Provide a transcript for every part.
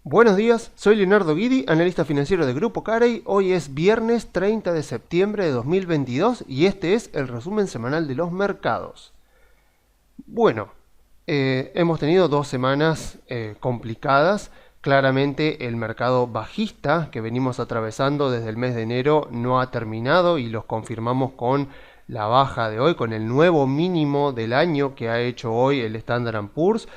Buenos días, soy Leonardo Guidi, analista financiero de Grupo Carey. Hoy es viernes 30 de septiembre de 2022 y este es el resumen semanal de los mercados. Bueno, hemos tenido 2 semanas complicadas. Claramente el mercado bajista que venimos atravesando desde el mes de enero no ha terminado y los confirmamos con la baja de hoy, con el nuevo mínimo del año que ha hecho hoy el Standard & Poor's.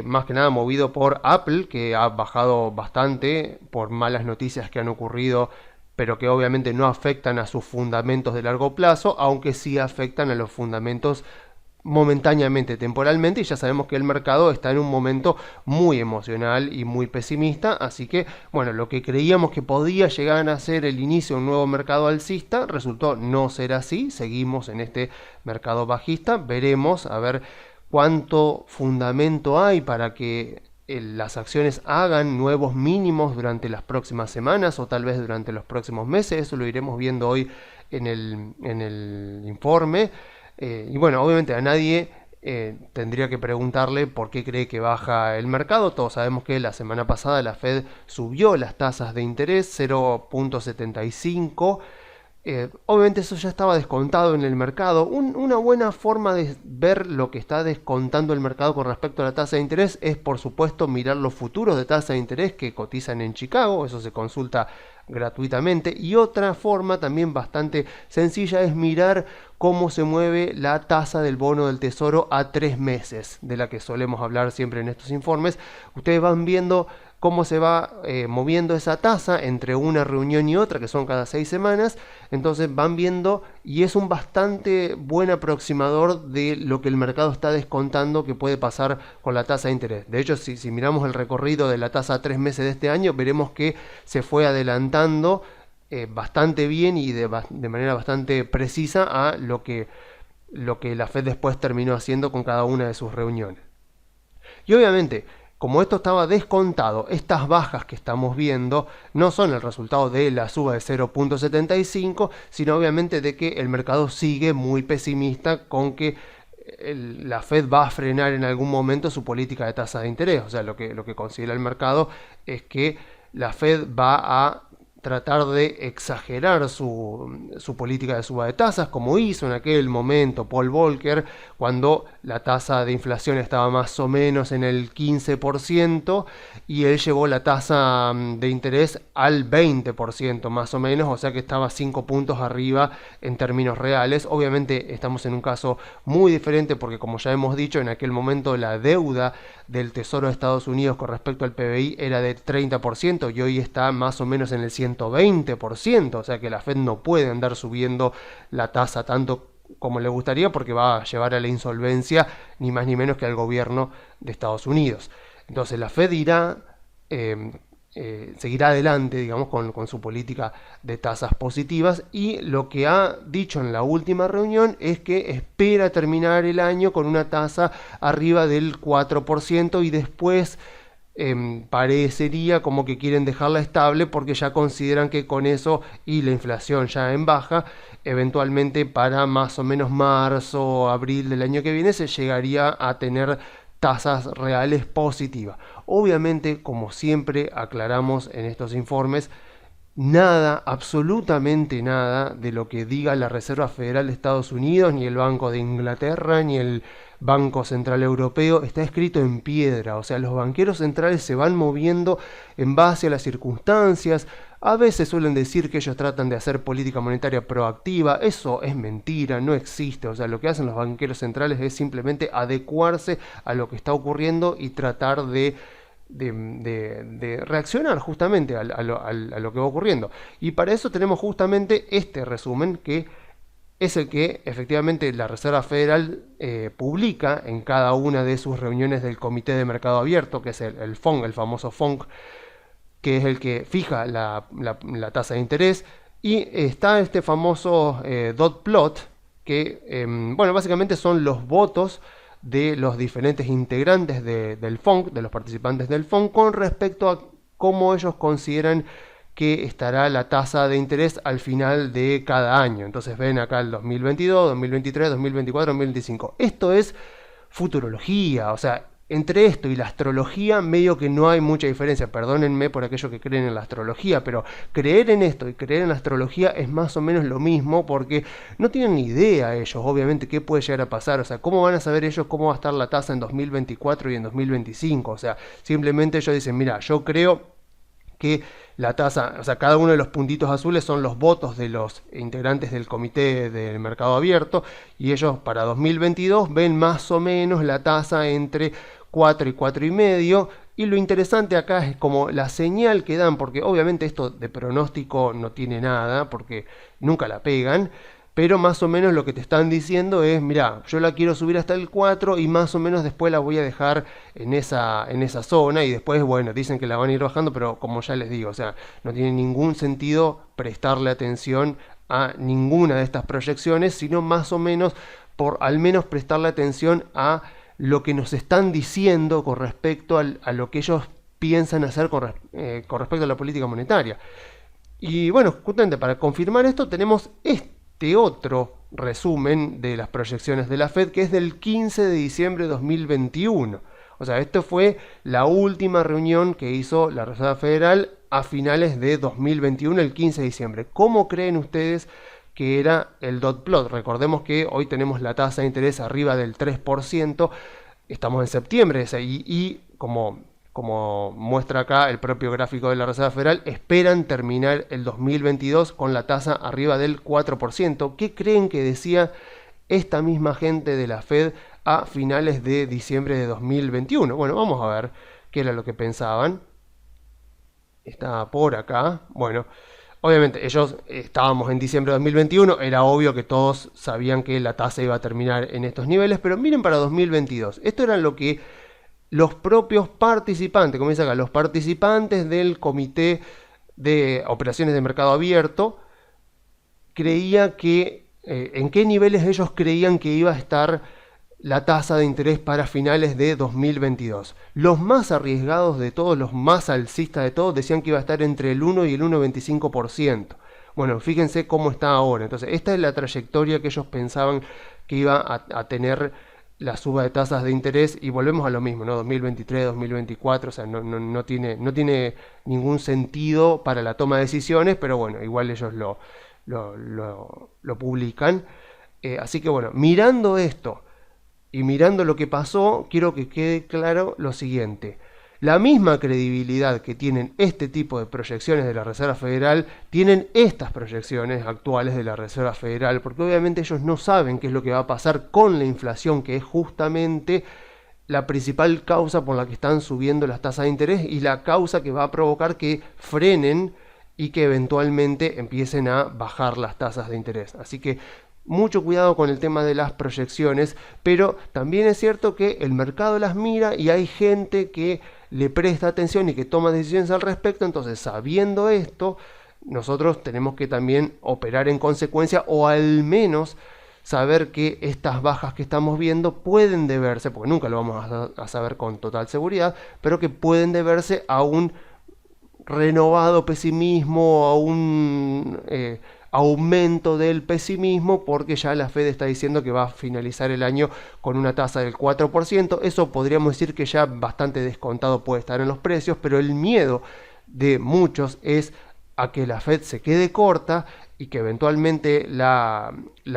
Más que nada movido por Apple, que ha bajado bastante por malas noticias que han ocurrido, pero que obviamente no afectan a sus fundamentos de largo plazo, aunque sí afectan a los fundamentos momentáneamente, temporalmente, y ya sabemos que el mercado está en un momento muy emocional y muy pesimista, así que, bueno, lo que creíamos que podía llegar a ser el inicio de un nuevo mercado alcista, resultó no ser así. Seguimos en este mercado bajista. Veremos a ver cuánto fundamento hay para que las acciones hagan nuevos mínimos durante las próximas semanas o tal vez durante los próximos meses. Eso lo iremos viendo hoy en el informe. Y bueno, obviamente a nadie tendría que preguntarle por qué cree que baja el mercado. Todos sabemos que la semana pasada la Fed subió las tasas de interés 0.75. Obviamente eso ya estaba descontado en el mercado. Una buena forma de ver lo que está descontando el mercado con respecto a la tasa de interés es, por supuesto, mirar los futuros de tasa de interés que cotizan en Chicago. Eso se consulta gratuitamente. Y otra forma también bastante sencilla es mirar cómo se mueve la tasa del bono del tesoro a 3 meses, de la que solemos hablar siempre en estos informes. Ustedes van viendo cómo se va moviendo esa tasa entre una reunión y otra, que son cada 6 semanas. Entonces van viendo, y es un bastante buen aproximador de lo que el mercado está descontando que puede pasar con la tasa de interés. De hecho, si miramos el recorrido de la tasa a 3 meses de este año, veremos que se fue adelantando bastante bien y de manera bastante precisa a lo que la Fed después terminó haciendo con cada una de sus reuniones. Y obviamente, como esto estaba descontado, estas bajas que estamos viendo no son el resultado de la suba de 0.75, sino obviamente de que el mercado sigue muy pesimista con que la Fed va a frenar en algún momento su política de tasa de interés. O sea, lo que considera el mercado es que la Fed va a tratar de exagerar su política de suba de tasas, como hizo en aquel momento Paul Volcker, cuando la tasa de inflación estaba más o menos en el 15% y él llevó la tasa de interés al 20% más o menos, o sea que estaba 5 puntos arriba en términos reales. Obviamente estamos en un caso muy diferente porque, como ya hemos dicho, en aquel momento la deuda del Tesoro de Estados Unidos con respecto al PBI era de 30% y hoy está más o menos en el 120%, o sea que la Fed no puede andar subiendo la tasa tanto como le gustaría, porque va a llevar a la insolvencia ni más ni menos que al gobierno de Estados Unidos. Entonces la Fed seguirá adelante, digamos, con su política de tasas positivas, y lo que ha dicho en la última reunión es que espera terminar el año con una tasa arriba del 4% y después parecería como que quieren dejarla estable porque ya consideran que con eso y la inflación ya en baja, eventualmente para más o menos marzo o abril del año que viene se llegaría a tener tasas reales positivas. Obviamente, como siempre aclaramos en estos informes, nada, absolutamente nada de lo que diga la Reserva Federal de Estados Unidos, ni el Banco de Inglaterra, ni el Banco Central Europeo está escrito en piedra. O sea, los banqueros centrales se van moviendo en base a las circunstancias. A veces suelen decir que ellos tratan de hacer política monetaria proactiva. Eso es mentira, no existe. O sea, lo que hacen los banqueros centrales es simplemente adecuarse a lo que está ocurriendo y tratar de reaccionar justamente a lo que va ocurriendo. Y para eso tenemos justamente este resumen, que es el que efectivamente la Reserva Federal publica en cada una de sus reuniones del Comité de Mercado Abierto, que es el FONC, el famoso FONC, que es el que fija la tasa de interés. Y está este famoso dot plot, que bueno, básicamente son los votos de los diferentes integrantes del FONC, de los participantes del FONC, con respecto a cómo ellos consideran que estará la tasa de interés al final de cada año. Entonces ven acá el 2022, 2023, 2024, 2025. Esto es futurología, o sea, entre esto y la astrología, medio que no hay mucha diferencia. Perdónenme por aquellos que creen en la astrología, pero creer en esto y creer en la astrología es más o menos lo mismo, porque no tienen ni idea ellos, obviamente, qué puede llegar a pasar. O sea, ¿cómo van a saber ellos cómo va a estar la tasa en 2024 y en 2025? O sea, simplemente ellos dicen, mira, yo creo que la tasa, o sea, cada uno de los puntitos azules son los votos de los integrantes del comité del mercado abierto, y ellos para 2022 ven más o menos la tasa entre 4 y 4,5. Y lo interesante acá es como la señal que dan, porque obviamente esto de pronóstico no tiene nada, porque nunca la pegan, pero más o menos lo que te están diciendo es, mira, yo la quiero subir hasta el 4 y más o menos después la voy a dejar en esa zona, y después, bueno, dicen que la van a ir bajando, pero como ya les digo, o sea, no tiene ningún sentido prestarle atención a ninguna de estas proyecciones, sino más o menos por al menos prestarle atención a lo que nos están diciendo con respecto a lo que ellos piensan hacer con respecto a la política monetaria. Y bueno, justamente para confirmar esto tenemos este otro resumen de las proyecciones de la Fed, que es del 15 de diciembre de 2021. O sea, esto fue la última reunión que hizo la Reserva Federal a finales de 2021, el 15 de diciembre. ¿Cómo creen ustedes que era el dot plot? Recordemos que hoy tenemos la tasa de interés arriba del 3%, estamos en septiembre, y como muestra acá el propio gráfico de la Reserva Federal, esperan terminar el 2022 con la tasa arriba del 4%. ¿Qué creen que decía esta misma gente de la Fed a finales de diciembre de 2021? Bueno, vamos a ver qué era lo que pensaban. Está por acá. Bueno, obviamente ellos estábamos en diciembre de 2021, era obvio que todos sabían que la tasa iba a terminar en estos niveles, pero miren para 2022. Esto era lo que los propios participantes, como dice acá, los participantes del comité de operaciones de mercado abierto, creía que, en qué niveles ellos creían que iba a estar la tasa de interés para finales de 2022. Los más arriesgados de todos, los más alcistas de todos, decían que iba a estar entre el 1 y el 1,25%. Bueno, fíjense cómo está ahora. Entonces, esta es la trayectoria que ellos pensaban que iba a tener la suba de tasas de interés, y volvemos a lo mismo, ¿no? 2023, 2024, o sea, no tiene ningún sentido para la toma de decisiones, pero bueno, igual ellos lo publican. Así que bueno, mirando esto y mirando lo que pasó, quiero que quede claro lo siguiente. La misma credibilidad que tienen este tipo de proyecciones de la Reserva Federal, tienen estas proyecciones actuales de la Reserva Federal, porque obviamente ellos no saben qué es lo que va a pasar con la inflación, que es justamente la principal causa por la que están subiendo las tasas de interés y la causa que va a provocar que frenen y que eventualmente empiecen a bajar las tasas de interés. Así que mucho cuidado con el tema de las proyecciones, pero también es cierto que el mercado las mira y hay gente que le presta atención y que toma decisiones al respecto. Entonces, sabiendo esto, nosotros tenemos que también operar en consecuencia, o al menos saber que estas bajas que estamos viendo pueden deberse, porque nunca lo vamos a saber con total seguridad, pero que pueden deberse a un renovado pesimismo, a un aumento del pesimismo, porque ya la Fed está diciendo que va a finalizar el año con una tasa del 4%. Eso podríamos decir que ya bastante descontado puede estar en los precios, pero el miedo de muchos es a que la Fed se quede corta y que eventualmente la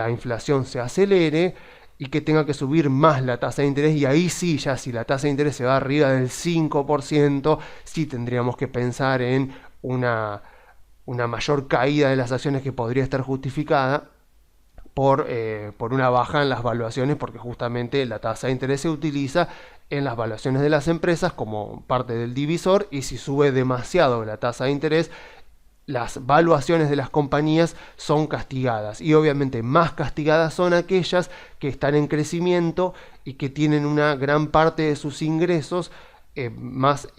inflación se acelere y que tenga que subir más la tasa de interés, y ahí sí, ya si la tasa de interés se va arriba del 5%, sí tendríamos que pensar en una mayor caída de las acciones, que podría estar justificada por una baja en las valuaciones, porque justamente la tasa de interés se utiliza en las valuaciones de las empresas como parte del divisor, y si sube demasiado la tasa de interés, las valuaciones de las compañías son castigadas, y obviamente más castigadas son aquellas que están en crecimiento y que tienen una gran parte de sus ingresos más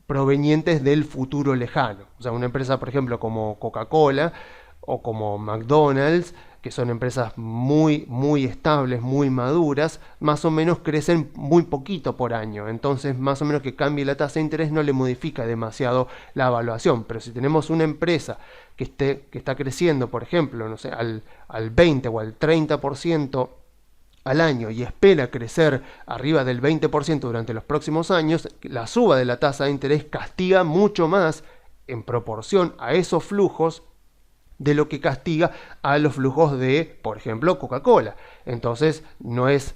provenientes del futuro lejano. O sea, una empresa, por ejemplo, como Coca-Cola o como McDonald's, que son empresas muy estables, muy maduras, más o menos crecen muy poquito por año. Entonces, más o menos que cambie la tasa de interés no le modifica demasiado la evaluación. Pero si tenemos una empresa que está creciendo, por ejemplo, no sé, al 20 o al 30% al año y espera crecer arriba del 20% durante los próximos años, la suba de la tasa de interés castiga mucho más en proporción a esos flujos de lo que castiga a los flujos de, por ejemplo, Coca-Cola. Entonces, no es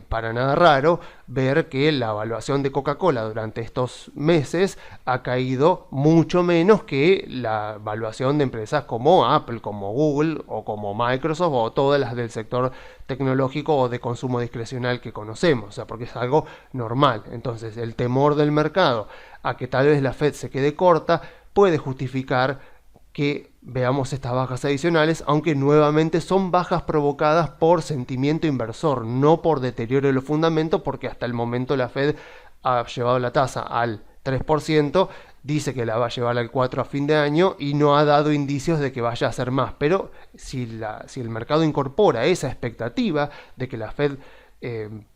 para nada raro ver que la evaluación de Coca-Cola durante estos meses ha caído mucho menos que la evaluación de empresas como Apple, como Google o como Microsoft o todas las del sector tecnológico o de consumo discrecional que conocemos, o sea, porque es algo normal. Entonces, el temor del mercado a que tal vez la Fed se quede corta puede justificar que veamos estas bajas adicionales, aunque nuevamente son bajas provocadas por sentimiento inversor, no por deterioro de los fundamentos, porque hasta el momento la Fed ha llevado la tasa al 3%, dice que la va a llevar al 4% a fin de año y no ha dado indicios de que vaya a hacer más. Pero si el mercado incorpora esa expectativa de que la Fed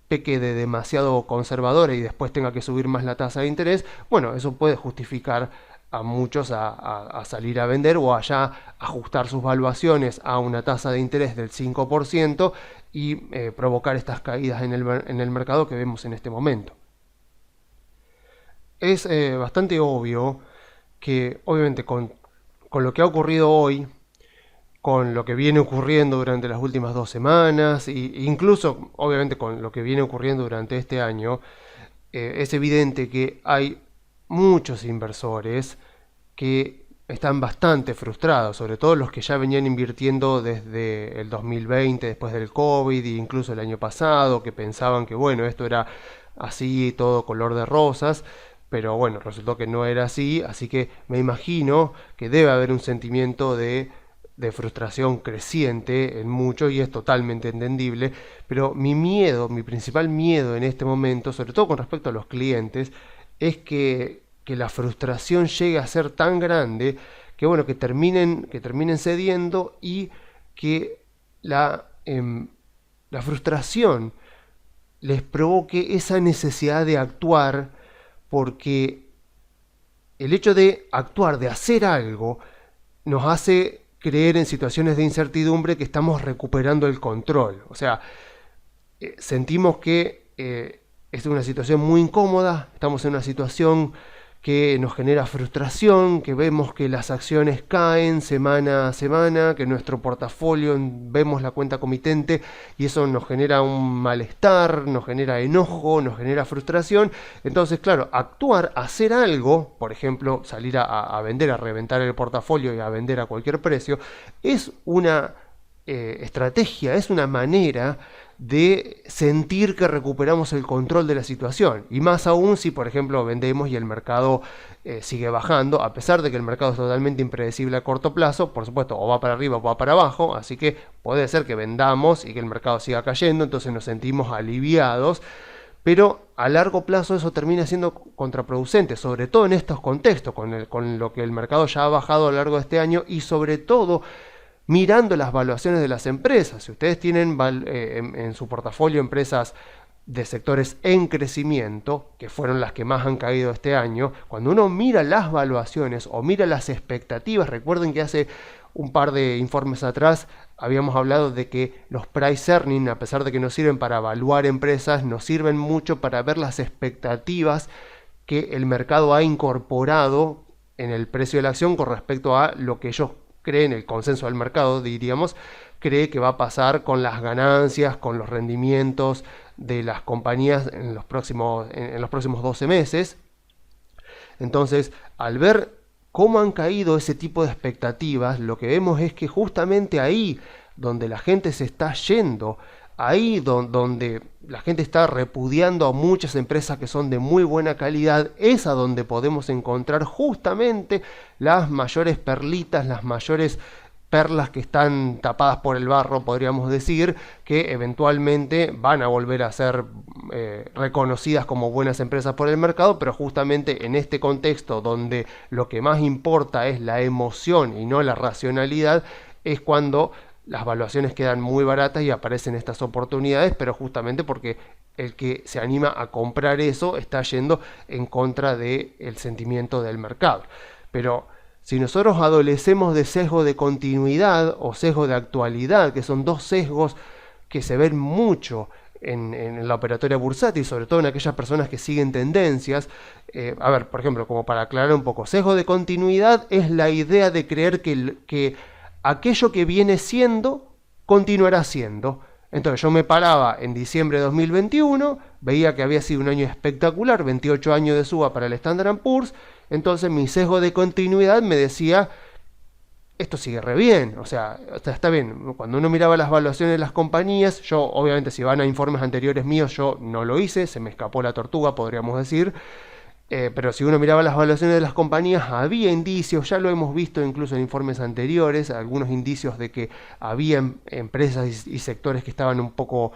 peque de demasiado conservadora y después tenga que subir más la tasa de interés, bueno, eso puede justificar a muchos a salir a vender o a ya ajustar sus valuaciones a una tasa de interés del 5% y provocar estas caídas en el mercado que vemos en este momento. Es bastante obvio que obviamente con lo que ha ocurrido hoy, con lo que viene ocurriendo durante las últimas 2 semanas e incluso obviamente con lo que viene ocurriendo durante este año, es evidente que hay muchos inversores que están bastante frustrados, sobre todo los que ya venían invirtiendo desde el 2020, después del COVID, e incluso el año pasado, que pensaban que bueno, esto era así, todo color de rosas, pero bueno, resultó que no era así, así que me imagino que debe haber un sentimiento de frustración creciente en muchos y es totalmente entendible, pero mi principal miedo en este momento, sobre todo con respecto a los clientes, es que la frustración llegue a ser tan grande que bueno, que terminen cediendo y que la frustración les provoque esa necesidad de actuar, porque el hecho de actuar, de hacer algo, nos hace creer en situaciones de incertidumbre que estamos recuperando el control. O sea, sentimos que es una situación muy incómoda, estamos en una situación que nos genera frustración, que vemos que las acciones caen semana a semana, que nuestro portafolio vemos la cuenta comitente y eso nos genera un malestar, nos genera enojo, nos genera frustración. Entonces, claro, actuar, hacer algo, por ejemplo, salir a vender, a reventar el portafolio y a vender a cualquier precio, es una estrategia, es una manera de sentir que recuperamos el control de la situación, y más aún si por ejemplo vendemos y el mercado sigue bajando, a pesar de que el mercado es totalmente impredecible a corto plazo, por supuesto, o va para arriba o va para abajo, así que puede ser que vendamos y que el mercado siga cayendo, entonces nos sentimos aliviados, pero a largo plazo eso termina siendo contraproducente, sobre todo en estos contextos, con lo que el mercado ya ha bajado a lo largo de este año y sobre todo mirando las valuaciones de las empresas. Si ustedes tienen en su portafolio empresas de sectores en crecimiento, que fueron las que más han caído este año, cuando uno mira las valuaciones o mira las expectativas, recuerden que hace un par de informes atrás habíamos hablado de que los price earnings, a pesar de que nos sirven para evaluar empresas, nos sirven mucho para ver las expectativas que el mercado ha incorporado en el precio de la acción con respecto a lo que ellos creen, el consenso del mercado, diríamos, cree que va a pasar con las ganancias, con los rendimientos de las compañías en los próximos 12 meses. Entonces, al ver cómo han caído ese tipo de expectativas, lo que vemos es que justamente ahí donde la gente se está yendo, ahí donde la gente está repudiando a muchas empresas que son de muy buena calidad, es a donde podemos encontrar justamente las mayores perlitas, las mayores perlas que están tapadas por el barro, podríamos decir, que eventualmente van a volver a ser reconocidas como buenas empresas por el mercado, pero justamente en este contexto donde lo que más importa es la emoción y no la racionalidad, es cuando las valuaciones quedan muy baratas y aparecen estas oportunidades, pero justamente porque el que se anima a comprar eso está yendo en contra del sentimiento del mercado. Pero si nosotros adolecemos de sesgo de continuidad o sesgo de actualidad, que son dos sesgos que se ven mucho en la operatoria bursátil, sobre todo en aquellas personas que siguen tendencias. A ver, por ejemplo, como para aclarar un poco, sesgo de continuidad es la idea de creer que aquello que viene siendo continuará siendo. Entonces yo me paraba en diciembre de 2021, veía que había sido un año espectacular, 28 años de suba para el Standard & Poor's, entonces mi sesgo de continuidad me decía, esto sigue re bien, o sea, está bien. Cuando uno miraba las valuaciones de las compañías, yo obviamente si van a informes anteriores míos, yo no lo hice, se me escapó la tortuga, podríamos decir. Pero si uno miraba las valuaciones de las compañías, había indicios, ya lo hemos visto incluso en informes anteriores, algunos indicios de que había empresas y sectores que estaban un poco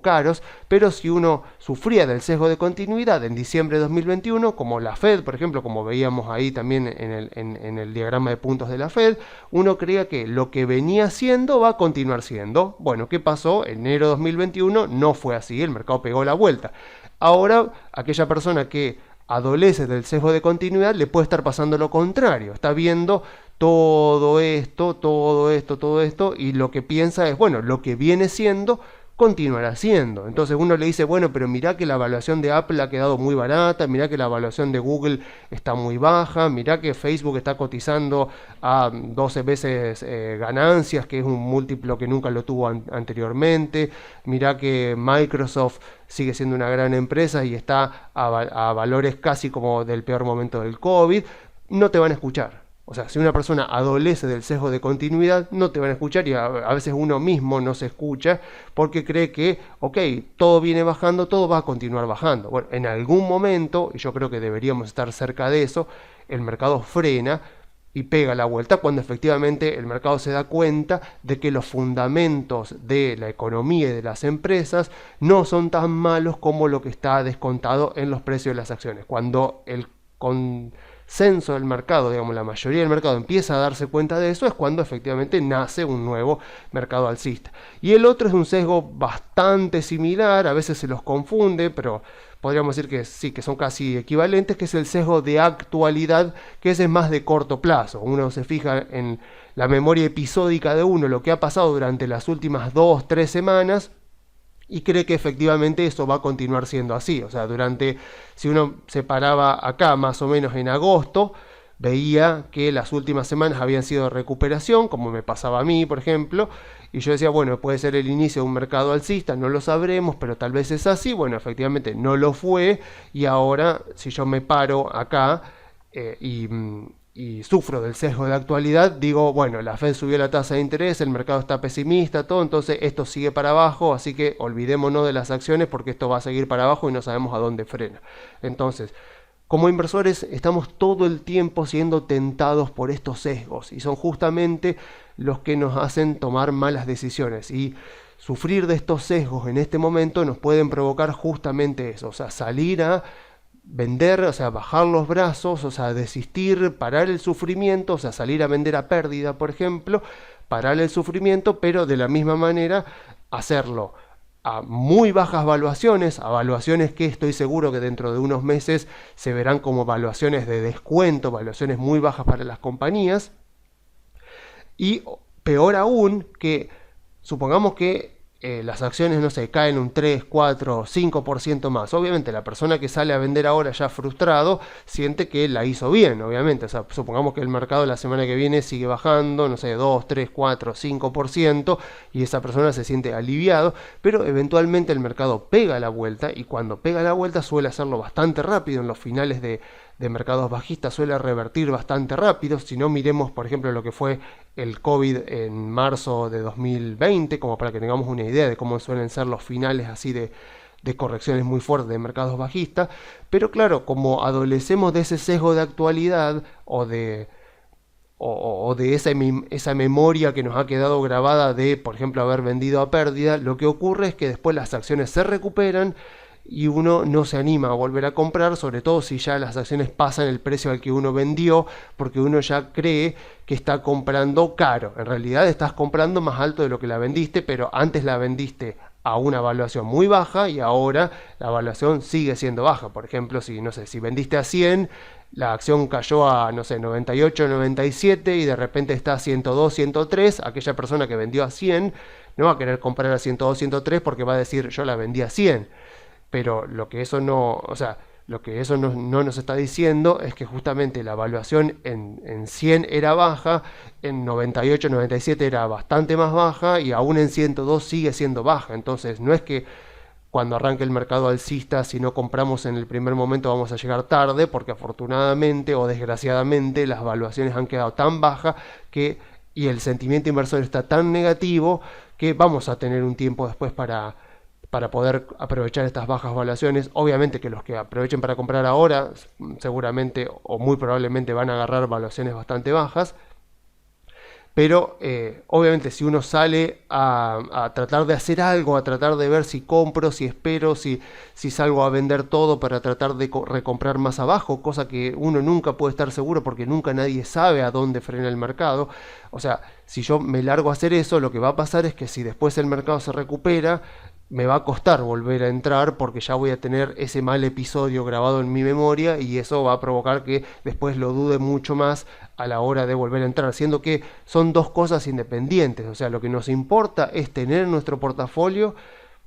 caros, pero si uno sufría del sesgo de continuidad en diciembre de 2021, como la Fed, por ejemplo, como veíamos ahí también en el diagrama de puntos de la Fed, uno creía que lo que venía siendo va a continuar siendo. Bueno, ¿qué pasó? Enero de 2021 no fue así, el mercado pegó la vuelta. Ahora, aquella persona que adolece del sesgo de continuidad le puede estar pasando lo contrario, está viendo todo esto y lo que piensa es, bueno, lo que viene siendo continuará siendo. Entonces uno le dice, bueno, pero mirá que la evaluación de Apple ha quedado muy barata, mirá que la evaluación de Google está muy baja, mirá que Facebook está cotizando a 12 veces ganancias, que es un múltiplo que nunca lo tuvo anteriormente, mirá que Microsoft sigue siendo una gran empresa y está a valores casi como del peor momento del COVID. No te van a escuchar. O sea, si una persona adolece del sesgo de continuidad, no te van a escuchar y a veces uno mismo no se escucha porque cree que, ok, todo viene bajando, todo va a continuar bajando. Bueno, en algún momento, y yo creo que deberíamos estar cerca de eso, el mercado frena y pega la vuelta cuando efectivamente el mercado se da cuenta de que los fundamentos de la economía y de las empresas no son tan malos como lo que está descontado en los precios de las acciones. Cuando el consenso del mercado, digamos, la mayoría del mercado empieza a darse cuenta de eso, es cuando efectivamente nace un nuevo mercado alcista. Y el otro es un sesgo bastante similar, a veces se los confunde, pero podríamos decir que sí, que son casi equivalentes, que es el sesgo de actualidad, que ese es más de corto plazo. Uno se fija en la memoria episódica de uno, lo que ha pasado durante las últimas 2-3 semanas, y cree que efectivamente eso va a continuar siendo así. O sea, si uno se paraba acá más o menos en agosto, veía que las últimas semanas habían sido de recuperación, como me pasaba a mí, por ejemplo, y yo decía, bueno, puede ser el inicio de un mercado alcista, no lo sabremos, pero tal vez es así. Bueno, efectivamente no lo fue, y ahora si yo me paro acá y sufro del sesgo de actualidad, digo, bueno, la Fed subió la tasa de interés, el mercado está pesimista, todo, entonces esto sigue para abajo, así que olvidémonos de las acciones porque esto va a seguir para abajo y no sabemos a dónde frena. Entonces, como inversores estamos todo el tiempo siendo tentados por estos sesgos y son justamente los que nos hacen tomar malas decisiones, y sufrir de estos sesgos en este momento nos pueden provocar justamente eso, o sea, salir a vender, o sea, bajar los brazos, o sea, desistir, parar el sufrimiento, o sea, salir a vender a pérdida, por ejemplo, parar el sufrimiento, pero de la misma manera hacerlo a muy bajas valuaciones, a valuaciones que estoy seguro que dentro de unos meses se verán como valuaciones de descuento, valuaciones muy bajas para las compañías, y peor aún, que supongamos que las acciones, no sé, caen un 3, 4, 5% más. Obviamente la persona que sale a vender ahora ya frustrado siente que la hizo bien, obviamente. O sea, supongamos que el mercado la semana que viene sigue bajando, no sé, 2, 3, 4, 5%, y esa persona se siente aliviado, pero eventualmente el mercado pega la vuelta, y cuando pega la vuelta suele hacerlo bastante rápido. En los finales de mercados bajistas suele revertir bastante rápido. Si no, miremos por ejemplo lo que fue el COVID en marzo de 2020, como para que tengamos una idea de cómo suelen ser los finales así de correcciones muy fuertes de mercados bajistas. Pero claro, como adolecemos de ese sesgo de actualidad o de esa memoria que nos ha quedado grabada de, por ejemplo, haber vendido a pérdida, lo que ocurre es que después las acciones se recuperan y uno no se anima a volver a comprar, sobre todo si ya las acciones pasan el precio al que uno vendió, porque uno ya cree que está comprando caro. En realidad estás comprando más alto de lo que la vendiste, pero antes la vendiste a una valuación muy baja y ahora la valuación sigue siendo baja. Por ejemplo, si vendiste a 100, la acción cayó a, 98, 97 y de repente está a 102, 103, aquella persona que vendió a 100 no va a querer comprar a 102, 103 porque va a decir yo la vendí a 100. Pero lo que eso no, o sea, lo que eso no nos está diciendo es que justamente la evaluación en 100 era baja, en 98, 97 era bastante más baja y aún en 102 sigue siendo baja. Entonces no es que cuando arranque el mercado alcista, si no compramos en el primer momento vamos a llegar tarde, porque afortunadamente o desgraciadamente las valuaciones han quedado tan bajas que, y el sentimiento inversor está tan negativo que vamos a tener un tiempo después para poder aprovechar estas bajas valuaciones. Obviamente que los que aprovechen para comprar ahora seguramente o muy probablemente van a agarrar valuaciones bastante bajas, pero obviamente si uno sale a tratar de hacer algo, a tratar de ver si compro, si espero, si salgo a vender todo para tratar de recomprar más abajo, cosa que uno nunca puede estar seguro porque nunca nadie sabe a dónde frena el mercado. O sea, si yo me largo a hacer eso, lo que va a pasar es que si después el mercado se recupera, me va a costar volver a entrar porque ya voy a tener ese mal episodio grabado en mi memoria y eso va a provocar que después lo dude mucho más a la hora de volver a entrar, siendo que son dos cosas independientes. O sea, lo que nos importa es tener en nuestro portafolio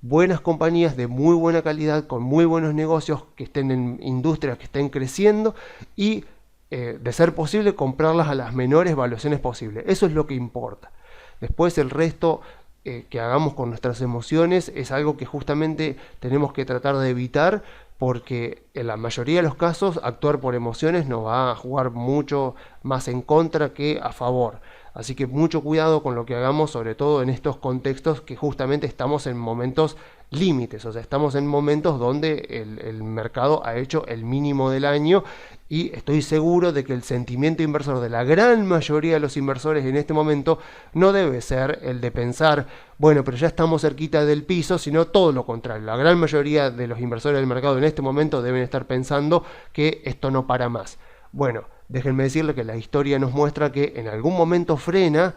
buenas compañías de muy buena calidad, con muy buenos negocios, que estén en industrias que estén creciendo y de ser posible comprarlas a las menores valuaciones posibles. Eso es lo que importa. Después el resto que hagamos con nuestras emociones es algo que justamente tenemos que tratar de evitar, porque en la mayoría de los casos actuar por emociones nos va a jugar mucho más en contra que a favor. Así que mucho cuidado con lo que hagamos, sobre todo en estos contextos que justamente estamos en momentos límites, o sea, estamos en momentos donde el mercado ha hecho el mínimo del año y estoy seguro de que el sentimiento inversor de la gran mayoría de los inversores en este momento no debe ser el de pensar, bueno, pero ya estamos cerquita del piso, sino todo lo contrario. La gran mayoría de los inversores del mercado en este momento deben estar pensando que esto no para más. Bueno, déjenme decirles que la historia nos muestra que en algún momento frena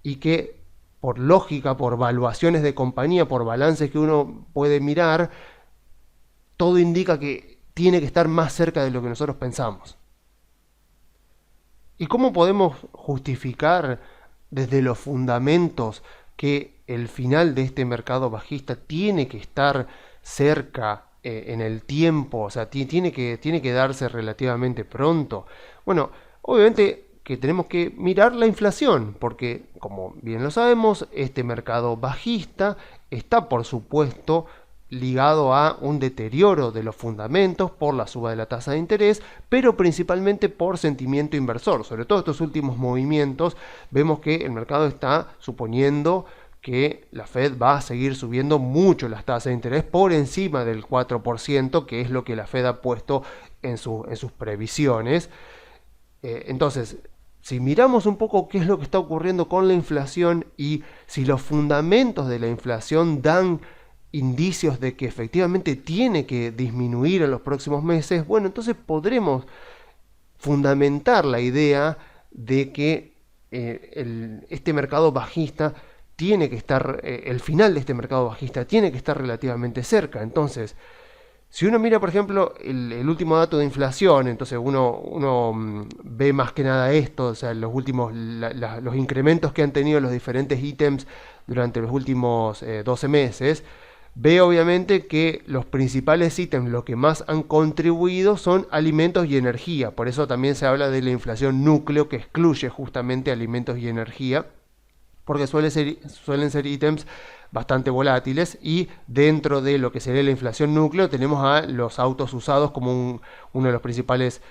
y que por lógica, por valuaciones de compañía, por balances que uno puede mirar, todo indica que tiene que estar más cerca de lo que nosotros pensamos. ¿Y cómo podemos justificar desde los fundamentos que el final de este mercado bajista tiene que estar cerca en el tiempo? O sea, tiene que darse relativamente pronto. Bueno, obviamente que tenemos que mirar la inflación, porque como bien lo sabemos, este mercado bajista está por supuesto ligado a un deterioro de los fundamentos por la suba de la tasa de interés, pero principalmente por sentimiento inversor. Sobre todo estos últimos movimientos, vemos que el mercado está suponiendo que la Fed va a seguir subiendo mucho las tasas de interés por encima del 4%, que es lo que la Fed ha puesto en sus previsiones. Entonces, si miramos un poco qué es lo que está ocurriendo con la inflación y si los fundamentos de la inflación dan indicios de que efectivamente tiene que disminuir en los próximos meses, bueno, entonces podremos fundamentar la idea de que este mercado bajista tiene que estar, el final de este mercado bajista tiene que estar relativamente cerca. Entonces, si uno mira, por ejemplo, el último dato de inflación, entonces uno ve más que nada esto, o sea, los últimos, los incrementos que han tenido los diferentes ítems durante los últimos 12 meses, ve obviamente que los principales ítems, lo que más han contribuido son alimentos y energía. Por eso también se habla de la inflación núcleo, que excluye justamente alimentos y energía, porque suelen ser ítems bastante volátiles, y dentro de lo que sería la inflación núcleo tenemos a los autos usados como uno de los principales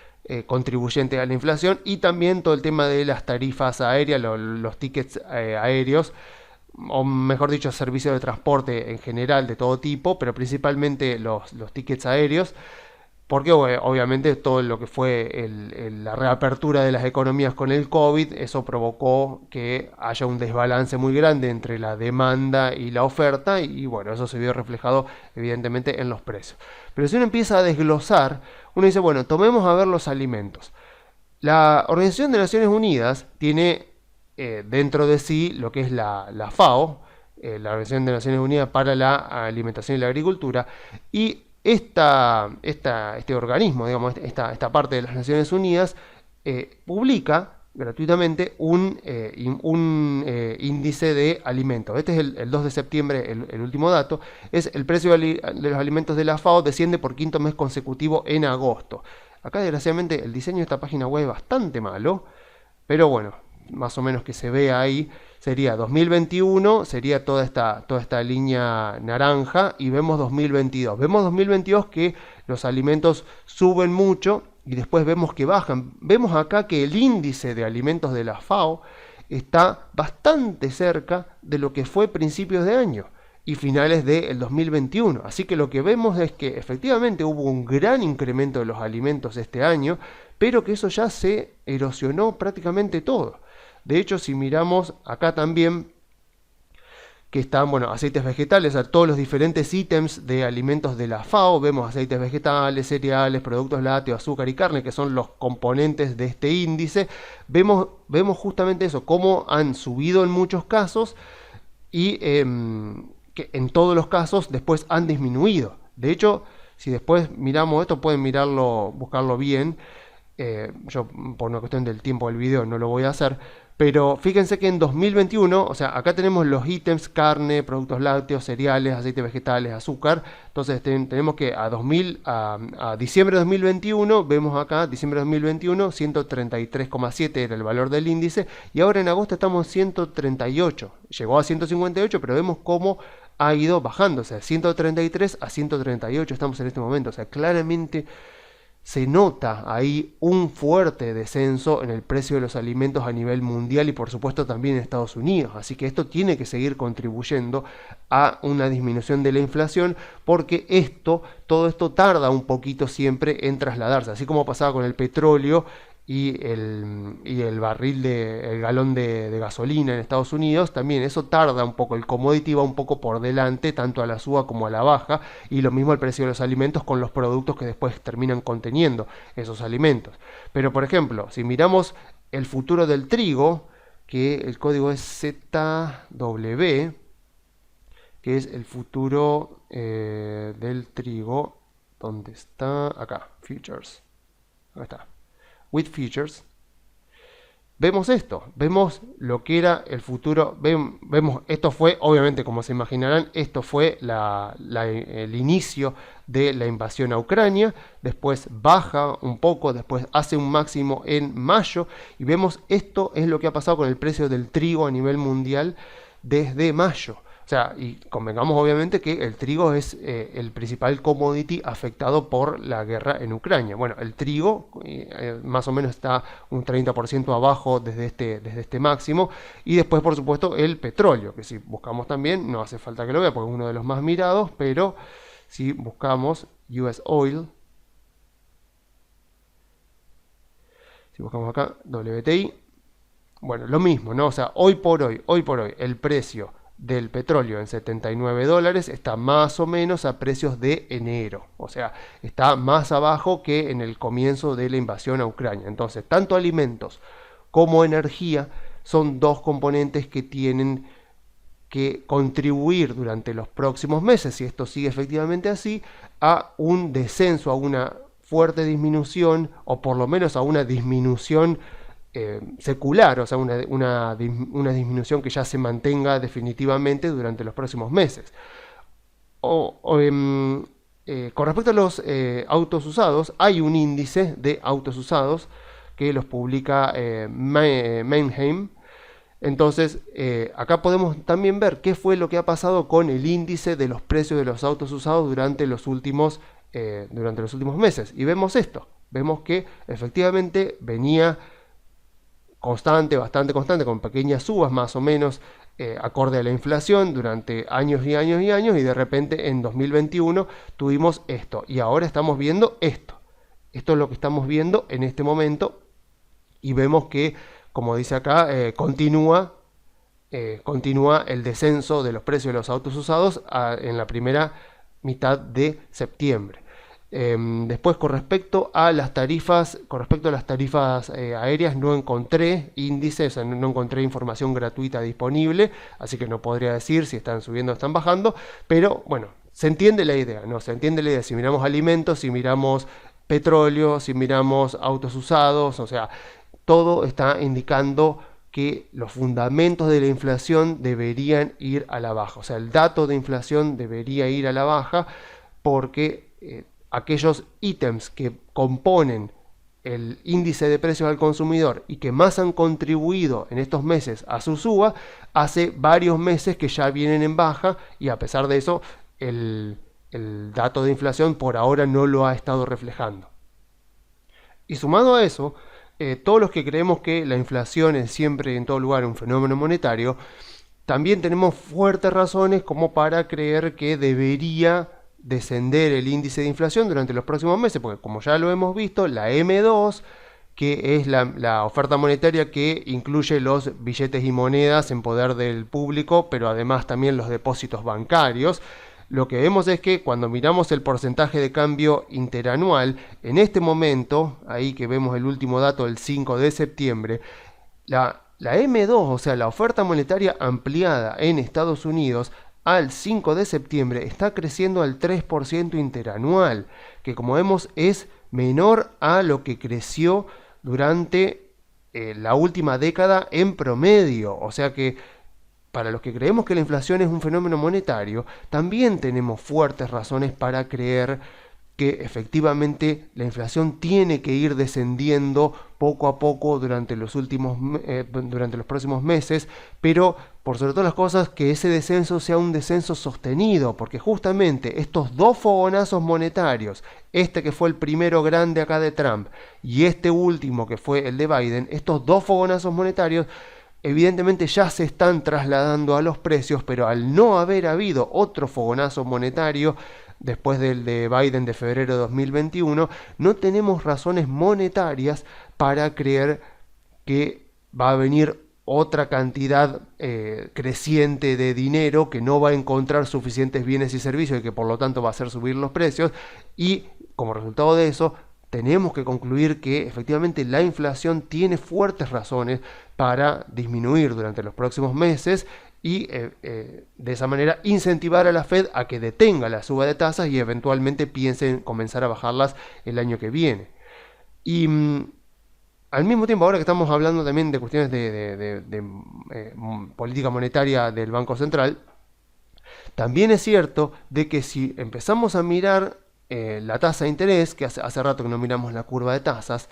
contribuyentes a la inflación, y también todo el tema de las tarifas aéreas, los tickets aéreos, o mejor dicho, servicios de transporte en general de todo tipo, pero principalmente los tickets aéreos, porque obviamente todo lo que fue la reapertura de las economías con el COVID, eso provocó que haya un desbalance muy grande entre la demanda y la oferta, y bueno, eso se vio reflejado evidentemente en los precios. Pero si uno empieza a desglosar, uno dice, bueno, tomemos a ver los alimentos. La Organización de Naciones Unidas tiene dentro de sí lo que es la FAO, la Organización de Naciones Unidas para la Alimentación y la Agricultura, y este organismo, digamos, esta parte de las Naciones Unidas publica gratuitamente un índice de alimentos. Este es el 2 de septiembre, el último dato. Es el precio de los alimentos de la FAO desciende por quinto mes consecutivo en agosto. Acá desgraciadamente el diseño de esta página web es bastante malo, pero bueno, más o menos que se ve ahí. Sería 2021, sería toda esta línea naranja, y vemos 2022. Vemos 2022 que los alimentos suben mucho y después vemos que bajan. Vemos acá que el índice de alimentos de la FAO está bastante cerca de lo que fue principios de año y finales del 2021. Así que lo que vemos es que efectivamente hubo un gran incremento de los alimentos este año, pero que eso ya se erosionó prácticamente todo. De hecho, si miramos acá también, que están, bueno, aceites vegetales, a todos los diferentes ítems de alimentos de la FAO, vemos aceites vegetales, cereales, productos lácteos, azúcar y carne, que son los componentes de este índice. Vemos justamente eso, cómo han subido en muchos casos y que en todos los casos después han disminuido. De hecho, si después miramos esto, pueden mirarlo, buscarlo bien. Yo por una cuestión del tiempo del video no lo voy a hacer, pero fíjense que en 2021, o sea, acá tenemos los ítems: carne, productos lácteos, cereales, aceites vegetales, azúcar. Entonces tenemos que a diciembre de 2021, vemos acá, diciembre de 2021, 133,7 era el valor del índice, y ahora en agosto estamos en 138, llegó a 158, pero vemos cómo ha ido bajando, o sea, 133 a 138 estamos en este momento, o sea, claramente se nota ahí un fuerte descenso en el precio de los alimentos a nivel mundial y por supuesto también en Estados Unidos. Así que esto tiene que seguir contribuyendo a una disminución de la inflación, porque todo esto tarda un poquito siempre en trasladarse. Así como pasaba con el petróleo y el galón de gasolina en Estados Unidos, también eso tarda un poco, el commodity va un poco por delante, tanto a la suba como a la baja, y lo mismo el precio de los alimentos con los productos que después terminan conteniendo esos alimentos. Pero por ejemplo, si miramos el futuro del trigo, que el código es ZW, que es el futuro del trigo, ¿dónde está? Acá, futures, acá está. With Futures, vemos esto, vemos lo que era el futuro, vemos, esto fue, obviamente, como se imaginarán, esto fue el inicio de la invasión a Ucrania, después baja un poco, después hace un máximo en mayo, y vemos esto es lo que ha pasado con el precio del trigo a nivel mundial desde mayo. O sea, y convengamos obviamente que el trigo es el principal commodity afectado por la guerra en Ucrania. Bueno, el trigo más o menos está un 30% abajo desde este máximo. Y después, por supuesto, el petróleo, que si buscamos también, no hace falta que lo vea porque es uno de los más mirados, pero si buscamos US Oil, si buscamos acá WTI, bueno, lo mismo, ¿no? O sea, hoy por hoy, el precio del petróleo en $79 está más o menos a precios de enero, o sea, está más abajo que en el comienzo de la invasión a Ucrania. Entonces, tanto alimentos como energía son dos componentes que tienen que contribuir durante los próximos meses, si esto sigue efectivamente así, a un descenso, a una fuerte disminución, o por lo menos a una disminución secular, o sea, una disminución que ya se mantenga definitivamente durante los próximos meses. Con respecto a los autos usados, hay un índice de autos usados que los publica Manheim. Entonces, acá podemos también ver qué fue lo que ha pasado con el índice de los precios de los autos usados durante los últimos meses. Y vemos esto, vemos que efectivamente venía bastante constante, con pequeñas subas más o menos, acorde a la inflación durante años y años y años, y de repente en 2021 tuvimos esto, y ahora estamos viendo esto. Esto es lo que estamos viendo en este momento, y vemos que, como dice acá, continúa el descenso de los precios de los autos usados en la primera mitad de septiembre. Después, con respecto a las tarifas aéreas, no encontré índices, o sea, no encontré información gratuita disponible, así que no podría decir si están subiendo o están bajando, pero bueno, se entiende la idea, ¿no? Se entiende la idea. Si miramos alimentos, si miramos petróleo, si miramos autos usados, o sea, todo está indicando que los fundamentos de la inflación deberían ir a la baja. O sea, el dato de inflación debería ir a la baja porque aquellos ítems que componen el índice de precios al consumidor y que más han contribuido en estos meses a su suba, hace varios meses que ya vienen en baja, y a pesar de eso el dato de inflación por ahora no lo ha estado reflejando. Y sumado a eso, todos los que creemos que la inflación es siempre en todo lugar un fenómeno monetario, también tenemos fuertes razones como para creer que debería descender el índice de inflación durante los próximos meses, porque como ya lo hemos visto, la M2, que es la oferta monetaria que incluye los billetes y monedas en poder del público, pero además también los depósitos bancarios, lo que vemos es que cuando miramos el porcentaje de cambio interanual, en este momento, ahí que vemos el último dato, el 5 de septiembre, la M2, o sea, la oferta monetaria ampliada en Estados Unidos, al 5 de septiembre está creciendo al 3% interanual, que como vemos es menor a lo que creció durante la última década en promedio. O sea que para los que creemos que la inflación es un fenómeno monetario, también tenemos fuertes razones para creer que efectivamente la inflación tiene que ir descendiendo poco a poco durante los próximos meses, pero por sobre todas las cosas que ese descenso sea un descenso sostenido, porque justamente estos dos fogonazos monetarios, este que fue el primero grande acá de Trump y este último que fue el de Biden, estos dos fogonazos monetarios evidentemente ya se están trasladando a los precios, pero al no haber habido otro fogonazo monetario después del de Biden de febrero de 2021, no tenemos razones monetarias para creer que va a venir otra cantidad creciente de dinero que no va a encontrar suficientes bienes y servicios y que por lo tanto va a hacer subir los precios, y como resultado de eso tenemos que concluir que efectivamente la inflación tiene fuertes razones para disminuir durante los próximos meses y de esa manera incentivar a la Fed a que detenga la suba de tasas y eventualmente piense en comenzar a bajarlas el año que viene. Y al mismo tiempo, ahora que estamos hablando también de cuestiones de política monetaria del Banco Central, también es cierto de que si empezamos a mirar la tasa de interés, que hace rato que no miramos la curva de tasas,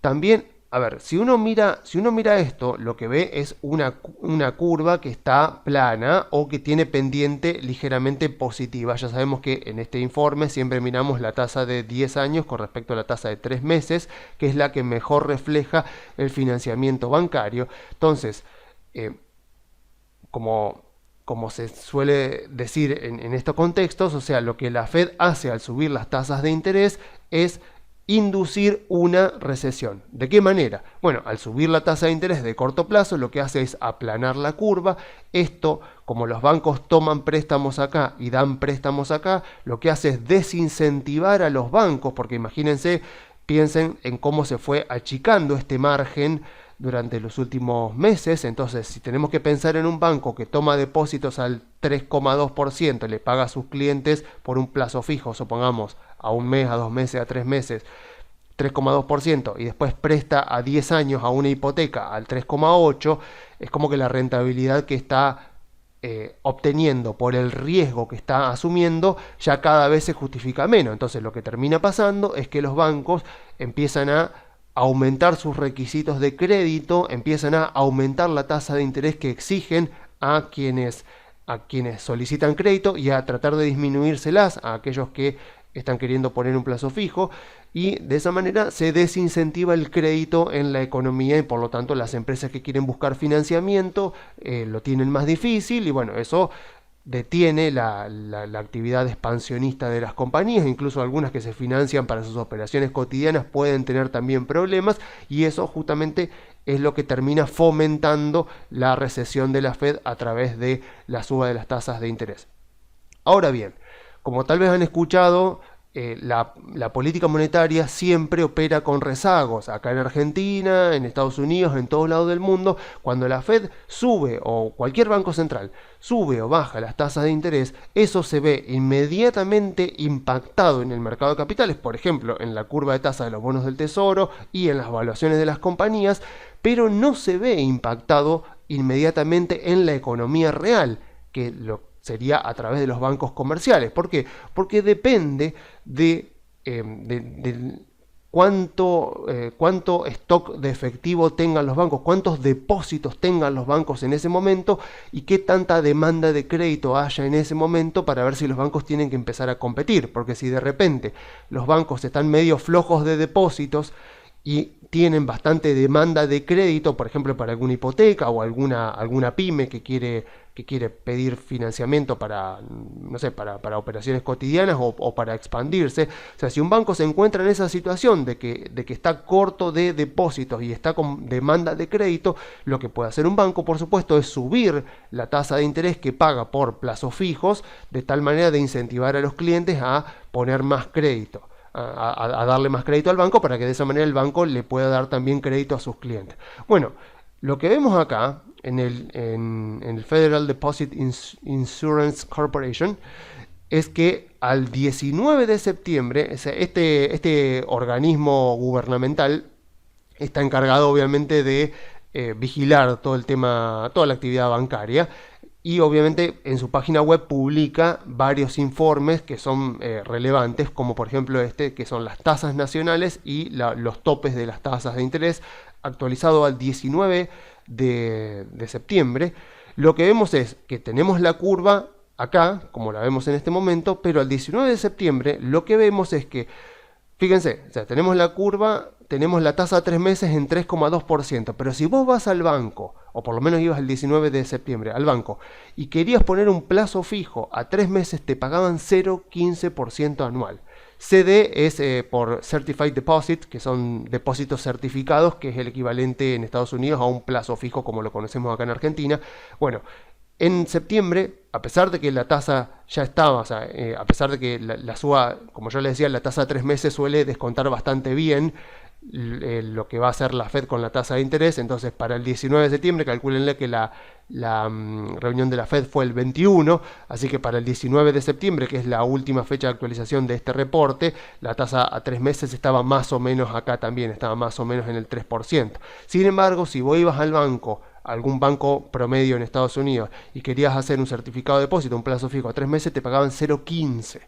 también, a ver, si uno mira esto, lo que ve es una curva que está plana o que tiene pendiente ligeramente positiva. Ya sabemos que en este informe siempre miramos la tasa de 10 años con respecto a la tasa de 3 meses, que es la que mejor refleja el financiamiento bancario. Entonces, como se suele decir en estos contextos, o sea, lo que la Fed hace al subir las tasas de interés es inducir una recesión. ¿De qué manera? Bueno, al subir la tasa de interés de corto plazo, lo que hace es aplanar la curva. Esto, como los bancos toman préstamos acá y dan préstamos acá, lo que hace es desincentivar a los bancos, porque imagínense, piensen en cómo se fue achicando este margen durante los últimos meses. Entonces, si tenemos que pensar en un banco que toma depósitos al 3,2%, le paga a sus clientes por un plazo fijo, supongamos a un mes, a 2 meses, a 3 meses, 3,2%, y después presta a 10 años a una hipoteca al 3,8%, es como que la rentabilidad que está obteniendo por el riesgo que está asumiendo ya cada vez se justifica menos. Entonces, lo que termina pasando es que los bancos empiezan a aumentar sus requisitos de crédito, empiezan a aumentar la tasa de interés que exigen a quienes solicitan crédito y a tratar de disminuírselas a aquellos que están queriendo poner un plazo fijo, y de esa manera se desincentiva el crédito en la economía y por lo tanto las empresas que quieren buscar financiamiento lo tienen más difícil, y bueno, eso detiene la actividad expansionista de las compañías. Incluso algunas que se financian para sus operaciones cotidianas pueden tener también problemas, y eso justamente es lo que termina fomentando la recesión de la Fed a través de la suba de las tasas de interés. Ahora bien, como tal vez han escuchado la política monetaria siempre opera con rezagos. Acá en Argentina, en Estados Unidos, en todos lados del mundo, cuando la Fed sube, o cualquier banco central sube o baja las tasas de interés, eso se ve inmediatamente impactado en el mercado de capitales, por ejemplo, en la curva de tasa de los bonos del Tesoro y en las valuaciones de las compañías, pero no se ve impactado inmediatamente en la economía real, que sería a través de los bancos comerciales. ¿Por qué? Porque depende de cuánto stock de efectivo tengan los bancos, cuántos depósitos tengan los bancos en ese momento y qué tanta demanda de crédito haya en ese momento para ver si los bancos tienen que empezar a competir. Porque si de repente los bancos están medio flojos de depósitos y tienen bastante demanda de crédito, por ejemplo, para alguna hipoteca o alguna pyme que quiere pedir financiamiento para, no sé, para operaciones cotidianas o para expandirse. O sea, si un banco se encuentra en esa situación de que está corto de depósitos y está con demanda de crédito, lo que puede hacer un banco, por supuesto, es subir la tasa de interés que paga por plazos fijos, de tal manera de incentivar a los clientes a poner más crédito. A darle más crédito al banco para que de esa manera el banco le pueda dar también crédito a sus clientes. Bueno, lo que vemos acá en el Federal Deposit Insurance Corporation es que al 19 de septiembre, este organismo gubernamental está encargado obviamente de vigilar todo el tema, toda la actividad bancaria. Y obviamente en su página web publica varios informes que son relevantes, como por ejemplo que son las tasas nacionales y los topes de las tasas de interés, actualizado al 19 de septiembre. Lo que vemos es que tenemos la curva acá, como la vemos en este momento, pero al 19 de septiembre lo que vemos es que, fíjense, o sea, tenemos la curva, tenemos la tasa a 3 meses en 3,2%, pero si vos vas al banco, o por lo menos ibas el 19 de septiembre al banco, y querías poner un plazo fijo a 3 meses, te pagaban 0,15% anual. CD es por Certified Deposit, que son depósitos certificados, que es el equivalente en Estados Unidos a un plazo fijo como lo conocemos acá en Argentina. Bueno, en septiembre, a pesar de que la tasa ya estaba, o sea, a pesar de que la suba, como yo les decía, la tasa a 3 meses suele descontar bastante bien lo que va a hacer la Fed con la tasa de interés. Entonces para el 19 de septiembre calcúlenle que la reunión de la Fed fue el 21, así que para el 19 de septiembre, que es la última fecha de actualización de este reporte, la tasa a 3 meses estaba más o menos acá también, estaba más o menos en el 3%. Sin embargo, si vos ibas al banco, algún banco promedio en Estados Unidos, y querías hacer un certificado de depósito, un plazo fijo a 3 meses, te pagaban 0,15.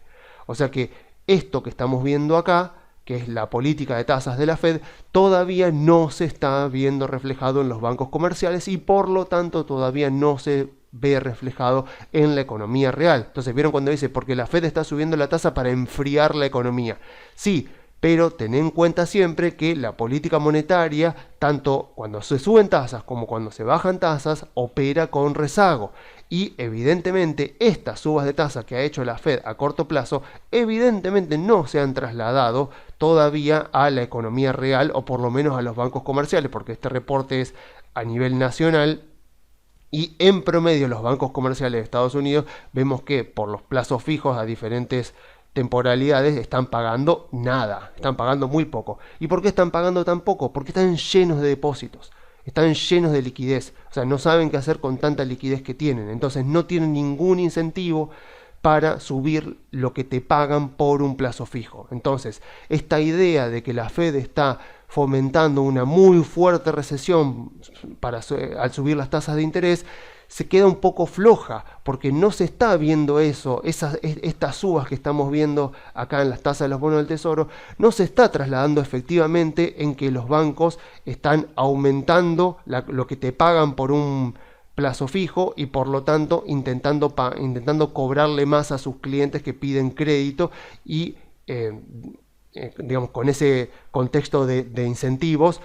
O sea que esto que estamos viendo acá, que es la política de tasas de la Fed, todavía no se está viendo reflejado en los bancos comerciales y por lo tanto todavía no se ve reflejado en la economía real. Entonces, ¿vieron cuando dice porque la Fed está subiendo la tasa para enfriar la economía? Sí, pero ten en cuenta siempre que la política monetaria, tanto cuando se suben tasas como cuando se bajan tasas, opera con rezago. Y evidentemente estas subas de tasa que ha hecho la Fed a corto plazo, evidentemente no se han trasladado todavía a la economía real o por lo menos a los bancos comerciales, porque este reporte es a nivel nacional. Y en promedio los bancos comerciales de Estados Unidos vemos que por los plazos fijos a diferentes temporalidades están pagando nada, están pagando muy poco. ¿Y por qué están pagando tan poco? Porque están llenos de depósitos, están llenos de liquidez, o sea, no saben qué hacer con tanta liquidez que tienen, entonces no tienen ningún incentivo para subir lo que te pagan por un plazo fijo. Entonces, esta idea de que la Fed está fomentando una muy fuerte recesión al subir las tasas de interés, se queda un poco floja, porque no se está viendo eso, estas subas que estamos viendo acá en las tasas de los bonos del Tesoro, no se está trasladando efectivamente en que los bancos están aumentando lo que te pagan por un plazo fijo y por lo tanto intentando cobrarle más a sus clientes que piden crédito y digamos con ese contexto de incentivos,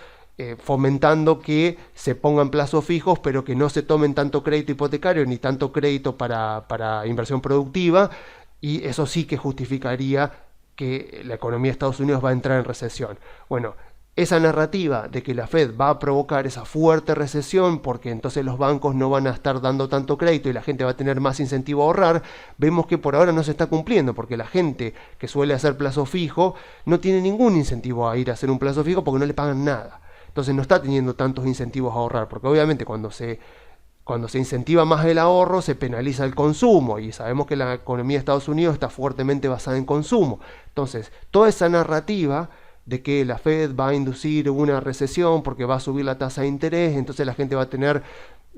fomentando que se pongan plazos fijos pero que no se tomen tanto crédito hipotecario ni tanto crédito para inversión productiva, y eso sí que justificaría que la economía de Estados Unidos va a entrar en recesión. Bueno, esa narrativa de que la Fed va a provocar esa fuerte recesión porque entonces los bancos no van a estar dando tanto crédito y la gente va a tener más incentivo a ahorrar, vemos que por ahora no se está cumpliendo porque la gente que suele hacer plazo fijo no tiene ningún incentivo a ir a hacer un plazo fijo porque no le pagan nada. Entonces no está teniendo tantos incentivos a ahorrar, porque obviamente cuando se incentiva más el ahorro, se penaliza el consumo, y sabemos que la economía de Estados Unidos está fuertemente basada en consumo. Entonces, toda esa narrativa de que la Fed va a inducir una recesión porque va a subir la tasa de interés, entonces la gente va a tener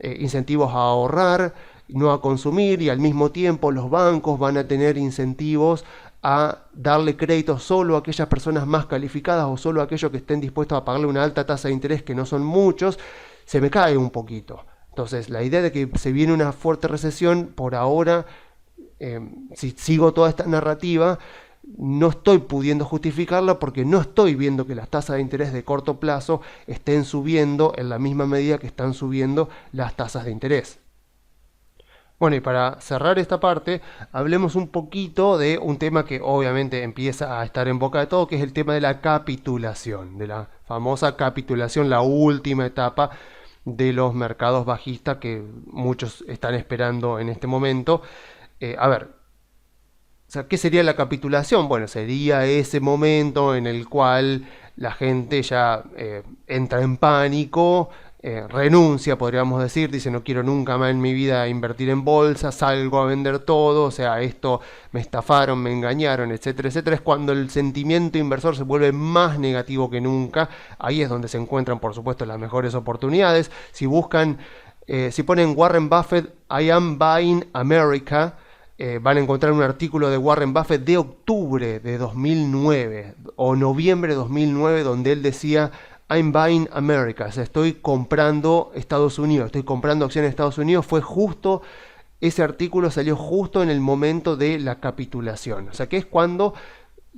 incentivos a ahorrar, no a consumir, y al mismo tiempo los bancos van a tener incentivos a darle crédito solo a aquellas personas más calificadas o solo a aquellos que estén dispuestos a pagarle una alta tasa de interés, que no son muchos, se me cae un poquito. Entonces, la idea de que se viene una fuerte recesión, por ahora, si sigo toda esta narrativa, no estoy pudiendo justificarla porque no estoy viendo que las tasas de interés de corto plazo estén subiendo en la misma medida que están subiendo las tasas de interés. Bueno, y para cerrar esta parte, hablemos un poquito de un tema que obviamente empieza a estar en boca de todo, que es el tema de la capitulación, de la famosa capitulación, la última etapa de los mercados bajistas que muchos están esperando en este momento. A ver, o sea, ¿qué sería la capitulación? Bueno, sería ese momento en el cual la gente ya entra en pánico, renuncia, podríamos decir, dice no quiero nunca más en mi vida invertir en bolsa, salgo a vender todo, o sea, esto me estafaron, me engañaron, etcétera, etcétera. Es cuando el sentimiento inversor se vuelve más negativo que nunca. Ahí es donde se encuentran, por supuesto, las mejores oportunidades. Si buscan, si ponen Warren Buffett, I am buying America, van a encontrar un artículo de Warren Buffett de octubre de 2009 o noviembre de 2009 donde él decía I'm buying America, o sea, estoy comprando Estados Unidos, estoy comprando acciones de Estados Unidos. Fue justo, ese artículo salió justo en el momento de la capitulación, o sea que es cuando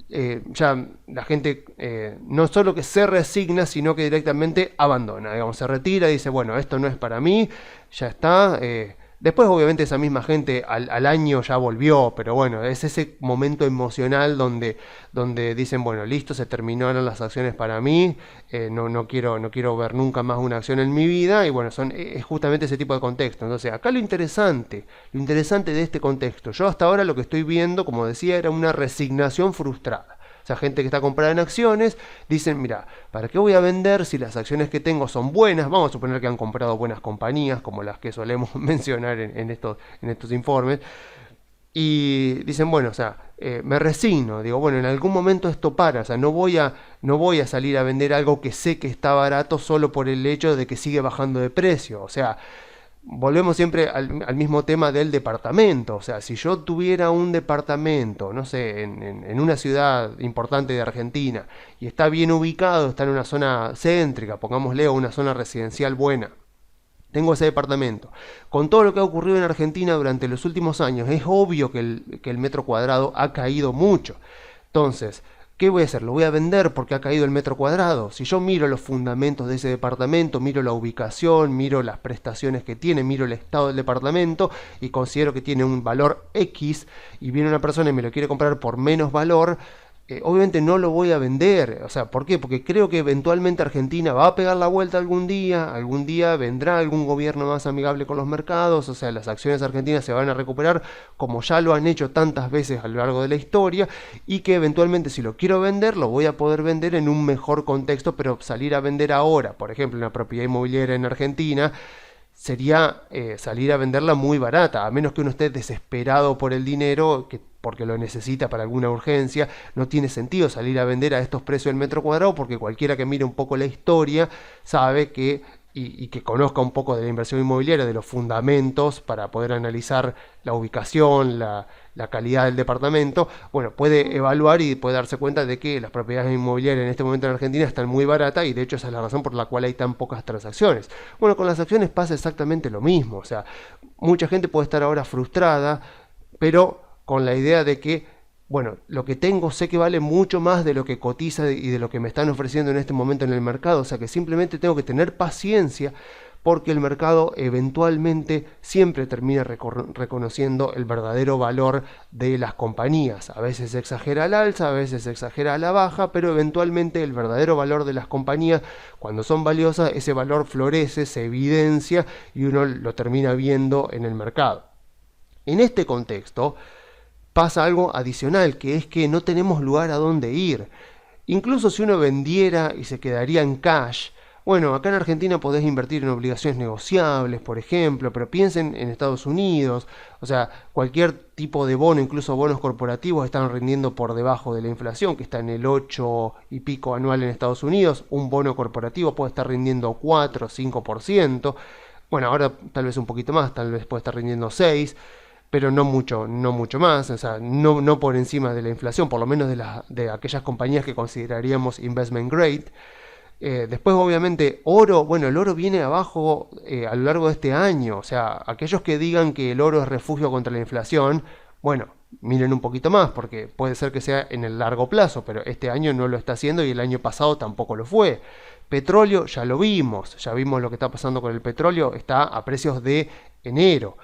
ya la gente no solo que se resigna, sino que directamente abandona, digamos, se retira y dice, bueno, esto no es para mí, ya está. Después obviamente esa misma gente al año ya volvió, pero bueno, es ese momento emocional donde dicen, bueno, listo, se terminaron las acciones para mí, no quiero ver nunca más una acción en mi vida, y bueno, es justamente ese tipo de contexto. Entonces acá lo interesante de este contexto, yo hasta ahora lo que estoy viendo, como decía, era una resignación frustrada. O sea, gente que está comprada en acciones, dicen, mira, ¿para qué voy a vender si las acciones que tengo son buenas? Vamos a suponer que han comprado buenas compañías, como las que solemos mencionar en estos informes. Y dicen, bueno, o sea, me resigno, digo, bueno, en algún momento esto para, o sea, no voy a salir a vender algo que sé que está barato solo por el hecho de que sigue bajando de precio. O sea, volvemos siempre al mismo tema del departamento. O sea, si yo tuviera un departamento, no sé, en una ciudad importante de Argentina y está bien ubicado, está en una zona céntrica, pongámosle, o una zona residencial buena, tengo ese departamento. Con todo lo que ha ocurrido en Argentina durante los últimos años, es obvio que el metro cuadrado ha caído mucho. Entonces, ¿qué voy a hacer? ¿Lo voy a vender porque ha caído el metro cuadrado? Si yo miro los fundamentos de ese departamento, miro la ubicación, miro las prestaciones que tiene, miro el estado del departamento y considero que tiene un valor X, y viene una persona y me lo quiere comprar por menos valor, obviamente no lo voy a vender. O sea, ¿por qué? Porque creo que eventualmente Argentina va a pegar la vuelta algún día vendrá algún gobierno más amigable con los mercados, o sea, las acciones argentinas se van a recuperar como ya lo han hecho tantas veces a lo largo de la historia, y que eventualmente si lo quiero vender, lo voy a poder vender en un mejor contexto. Pero salir a vender ahora, por ejemplo, una propiedad inmobiliaria en Argentina, sería salir a venderla muy barata, a menos que uno esté desesperado por el dinero, porque lo necesita para alguna urgencia. No tiene sentido salir a vender a estos precios del metro cuadrado, porque cualquiera que mire un poco la historia sabe que, y que conozca un poco de la inversión inmobiliaria, de los fundamentos para poder analizar la ubicación, la calidad del departamento, bueno, puede evaluar y puede darse cuenta de que las propiedades inmobiliarias en este momento en Argentina están muy baratas, y de hecho esa es la razón por la cual hay tan pocas transacciones. Bueno, con las acciones pasa exactamente lo mismo. O sea, mucha gente puede estar ahora frustrada, pero con la idea de que, bueno, lo que tengo sé que vale mucho más de lo que cotiza y de lo que me están ofreciendo en este momento en el mercado. O sea que simplemente tengo que tener paciencia porque el mercado eventualmente siempre termina reconociendo el verdadero valor de las compañías. A veces se exagera al alza, a veces se exagera a la baja, pero eventualmente el verdadero valor de las compañías, cuando son valiosas, ese valor florece, se evidencia y uno lo termina viendo en el mercado. En este contexto pasa algo adicional, que es que no tenemos lugar a dónde ir. Incluso si uno vendiera y se quedaría en cash, bueno, acá en Argentina podés invertir en obligaciones negociables, por ejemplo, pero piensen en Estados Unidos, o sea, cualquier tipo de bono, incluso bonos corporativos, están rindiendo por debajo de la inflación, que está en el 8 y pico anual en Estados Unidos. Un bono corporativo puede estar rindiendo 4 o 5%. Bueno, ahora tal vez un poquito más, tal vez puede estar rindiendo 6%. Pero no mucho más, o sea, no por encima de la inflación, por lo menos de aquellas compañías que consideraríamos investment grade. Después, obviamente, oro, bueno, el oro viene abajo a lo largo de este año, o sea, aquellos que digan que el oro es refugio contra la inflación, bueno, miren un poquito más, porque puede ser que sea en el largo plazo, pero este año no lo está haciendo y el año pasado tampoco lo fue. Petróleo, ya vimos lo que está pasando con el petróleo, está a precios de enero.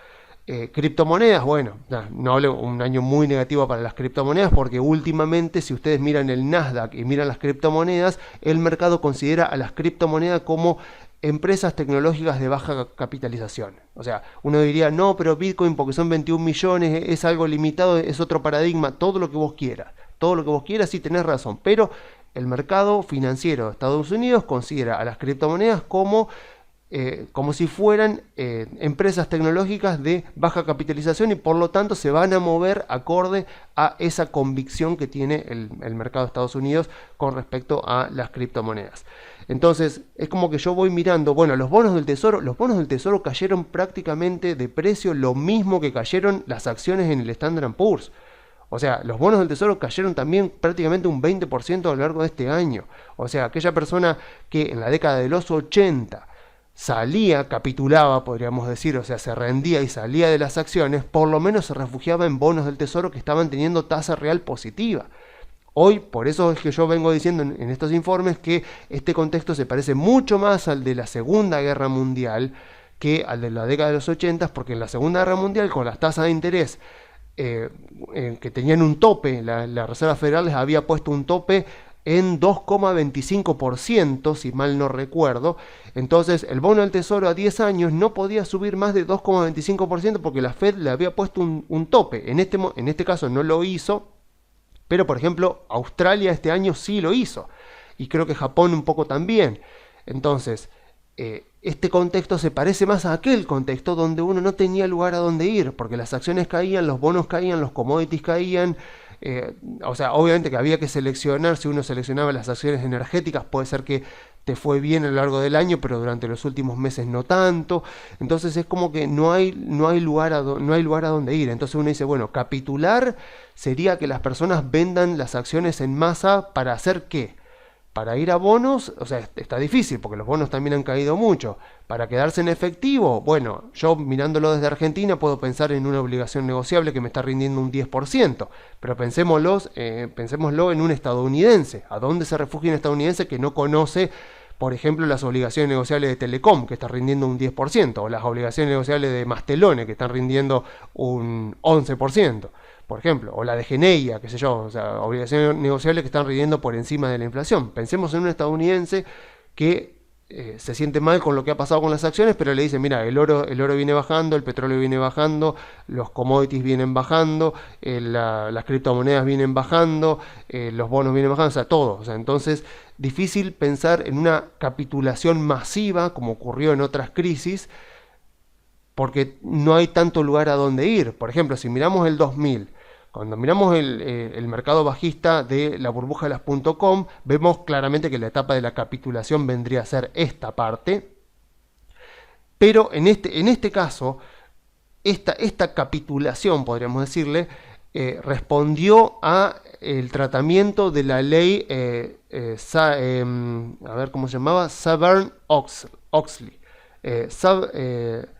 Criptomonedas, bueno, no hablo un año muy negativo para las criptomonedas, porque últimamente, si ustedes miran el Nasdaq y miran las criptomonedas, el mercado considera a las criptomonedas como empresas tecnológicas de baja capitalización. O sea, uno diría, no, pero Bitcoin porque son 21 millones, es algo limitado, es otro paradigma, todo lo que vos quieras, sí tenés razón, pero el mercado financiero de Estados Unidos considera a las criptomonedas como si fueran empresas tecnológicas de baja capitalización, y por lo tanto se van a mover acorde a esa convicción que tiene el mercado de Estados Unidos con respecto a las criptomonedas. Entonces es como que yo voy mirando, bueno, los bonos del tesoro cayeron prácticamente de precio lo mismo que cayeron las acciones en el Standard & Poor's. O sea, los bonos del tesoro cayeron también prácticamente un 20% a lo largo de este año. O sea, aquella persona que en la década de los 80 capitulaba, podríamos decir, o sea, se rendía y salía de las acciones, por lo menos se refugiaba en bonos del tesoro que estaban teniendo tasa real positiva. Hoy, por eso es que yo vengo diciendo en estos informes que este contexto se parece mucho más al de la Segunda Guerra Mundial que al de la década de los 80, porque en la Segunda Guerra Mundial, con las tasas de interés que tenían un tope, la Reserva Federal les había puesto un tope en 2,25%, si mal no recuerdo. Entonces el bono del tesoro a 10 años no podía subir más de 2,25% porque la Fed le había puesto un tope. En este caso no lo hizo, pero por ejemplo Australia este año sí lo hizo, y creo que Japón un poco también. Entonces este contexto se parece más a aquel contexto donde uno no tenía lugar a donde ir, porque las acciones caían, los bonos caían, los commodities caían. O sea, obviamente que había que seleccionar. Si uno seleccionaba las acciones energéticas, puede ser que te fue bien a lo largo del año, pero durante los últimos meses no tanto. Entonces es como que no hay lugar a donde ir. Entonces uno dice, bueno, capitular sería que las personas vendan las acciones en masa. ¿Para hacer qué? Para ir a bonos, o sea, está difícil porque los bonos también han caído mucho. Para quedarse en efectivo, bueno, yo mirándolo desde Argentina puedo pensar en una obligación negociable que me está rindiendo un 10%, pero pensémoslo en un estadounidense. ¿A dónde se refugia un estadounidense que no conoce, por ejemplo, las obligaciones negociables de Telecom, que está rindiendo un 10%, o las obligaciones negociables de Mastelone, que están rindiendo un 11%? Por ejemplo, o la de Geneia, qué sé yo, o sea, obligaciones negociables que están rindiendo por encima de la inflación. Pensemos en un estadounidense que se siente mal con lo que ha pasado con las acciones, pero le dice, mira, el oro viene bajando, el petróleo viene bajando, los commodities vienen bajando, las criptomonedas vienen bajando, los bonos vienen bajando, o sea, todo. O sea, entonces, difícil pensar en una capitulación masiva como ocurrió en otras crisis, porque no hay tanto lugar a donde ir. Por ejemplo, si miramos el 2000, cuando miramos el mercado bajista de la burbuja de las .com, vemos claramente que la etapa de la capitulación vendría a ser esta parte. Pero en este caso, esta capitulación, podríamos decirle, respondió a el tratamiento de la ley, a ver cómo se llamaba, Sarbanes-Oxley.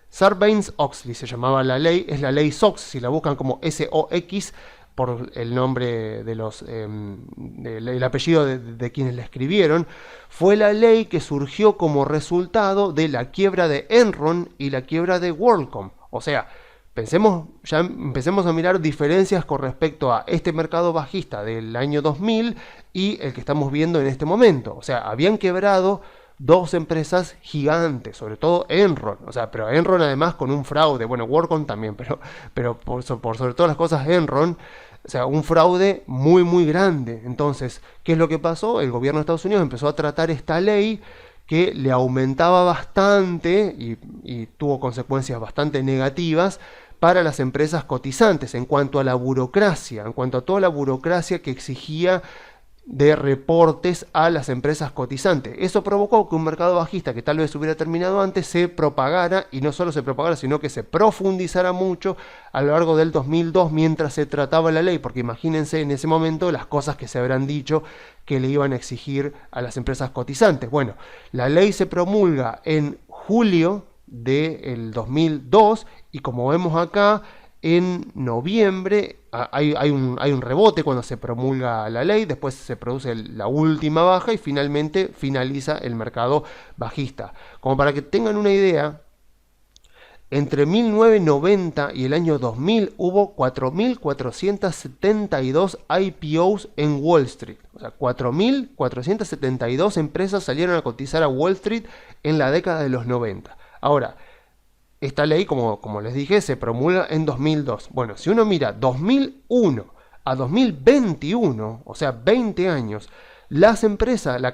Sarbanes-Oxley se llamaba la ley, es la ley SOX, si la buscan como SOX, por el nombre de el apellido de quienes la escribieron, fue la ley que surgió como resultado de la quiebra de Enron y la quiebra de WorldCom. O sea, empecemos a mirar diferencias con respecto a este mercado bajista del año 2000 y el que estamos viendo en este momento. O sea, habían quebrado dos empresas gigantes, sobre todo Enron. O sea, pero Enron además con un fraude. Bueno, WorldCom también, pero por sobre todas las cosas Enron. O sea, un fraude muy, muy grande. Entonces, ¿qué es lo que pasó? El gobierno de Estados Unidos empezó a tratar esta ley que le aumentaba bastante y tuvo consecuencias bastante negativas para las empresas cotizantes en cuanto a la burocracia, en cuanto a toda la burocracia que exigía de reportes a las empresas cotizantes. Eso provocó que un mercado bajista que tal vez hubiera terminado antes se propagara, y no solo se propagara, sino que se profundizara mucho a lo largo del 2002 mientras se trataba la ley, porque imagínense en ese momento las cosas que se habrán dicho que le iban a exigir a las empresas cotizantes. Bueno, la ley se promulga en julio del 2002 y como vemos acá, en noviembre hay un rebote cuando se promulga la ley, después se produce la última baja y finalmente finaliza el mercado bajista. Como para que tengan una idea, entre 1990 y el año 2000 hubo 4.472 IPOs en Wall Street. O sea, 4.472 empresas salieron a cotizar a Wall Street en la década de los 90. Ahora, esta ley, como les dije, se promulga en 2002. Bueno, si uno mira 2001 a 2021, o sea, 20 años, la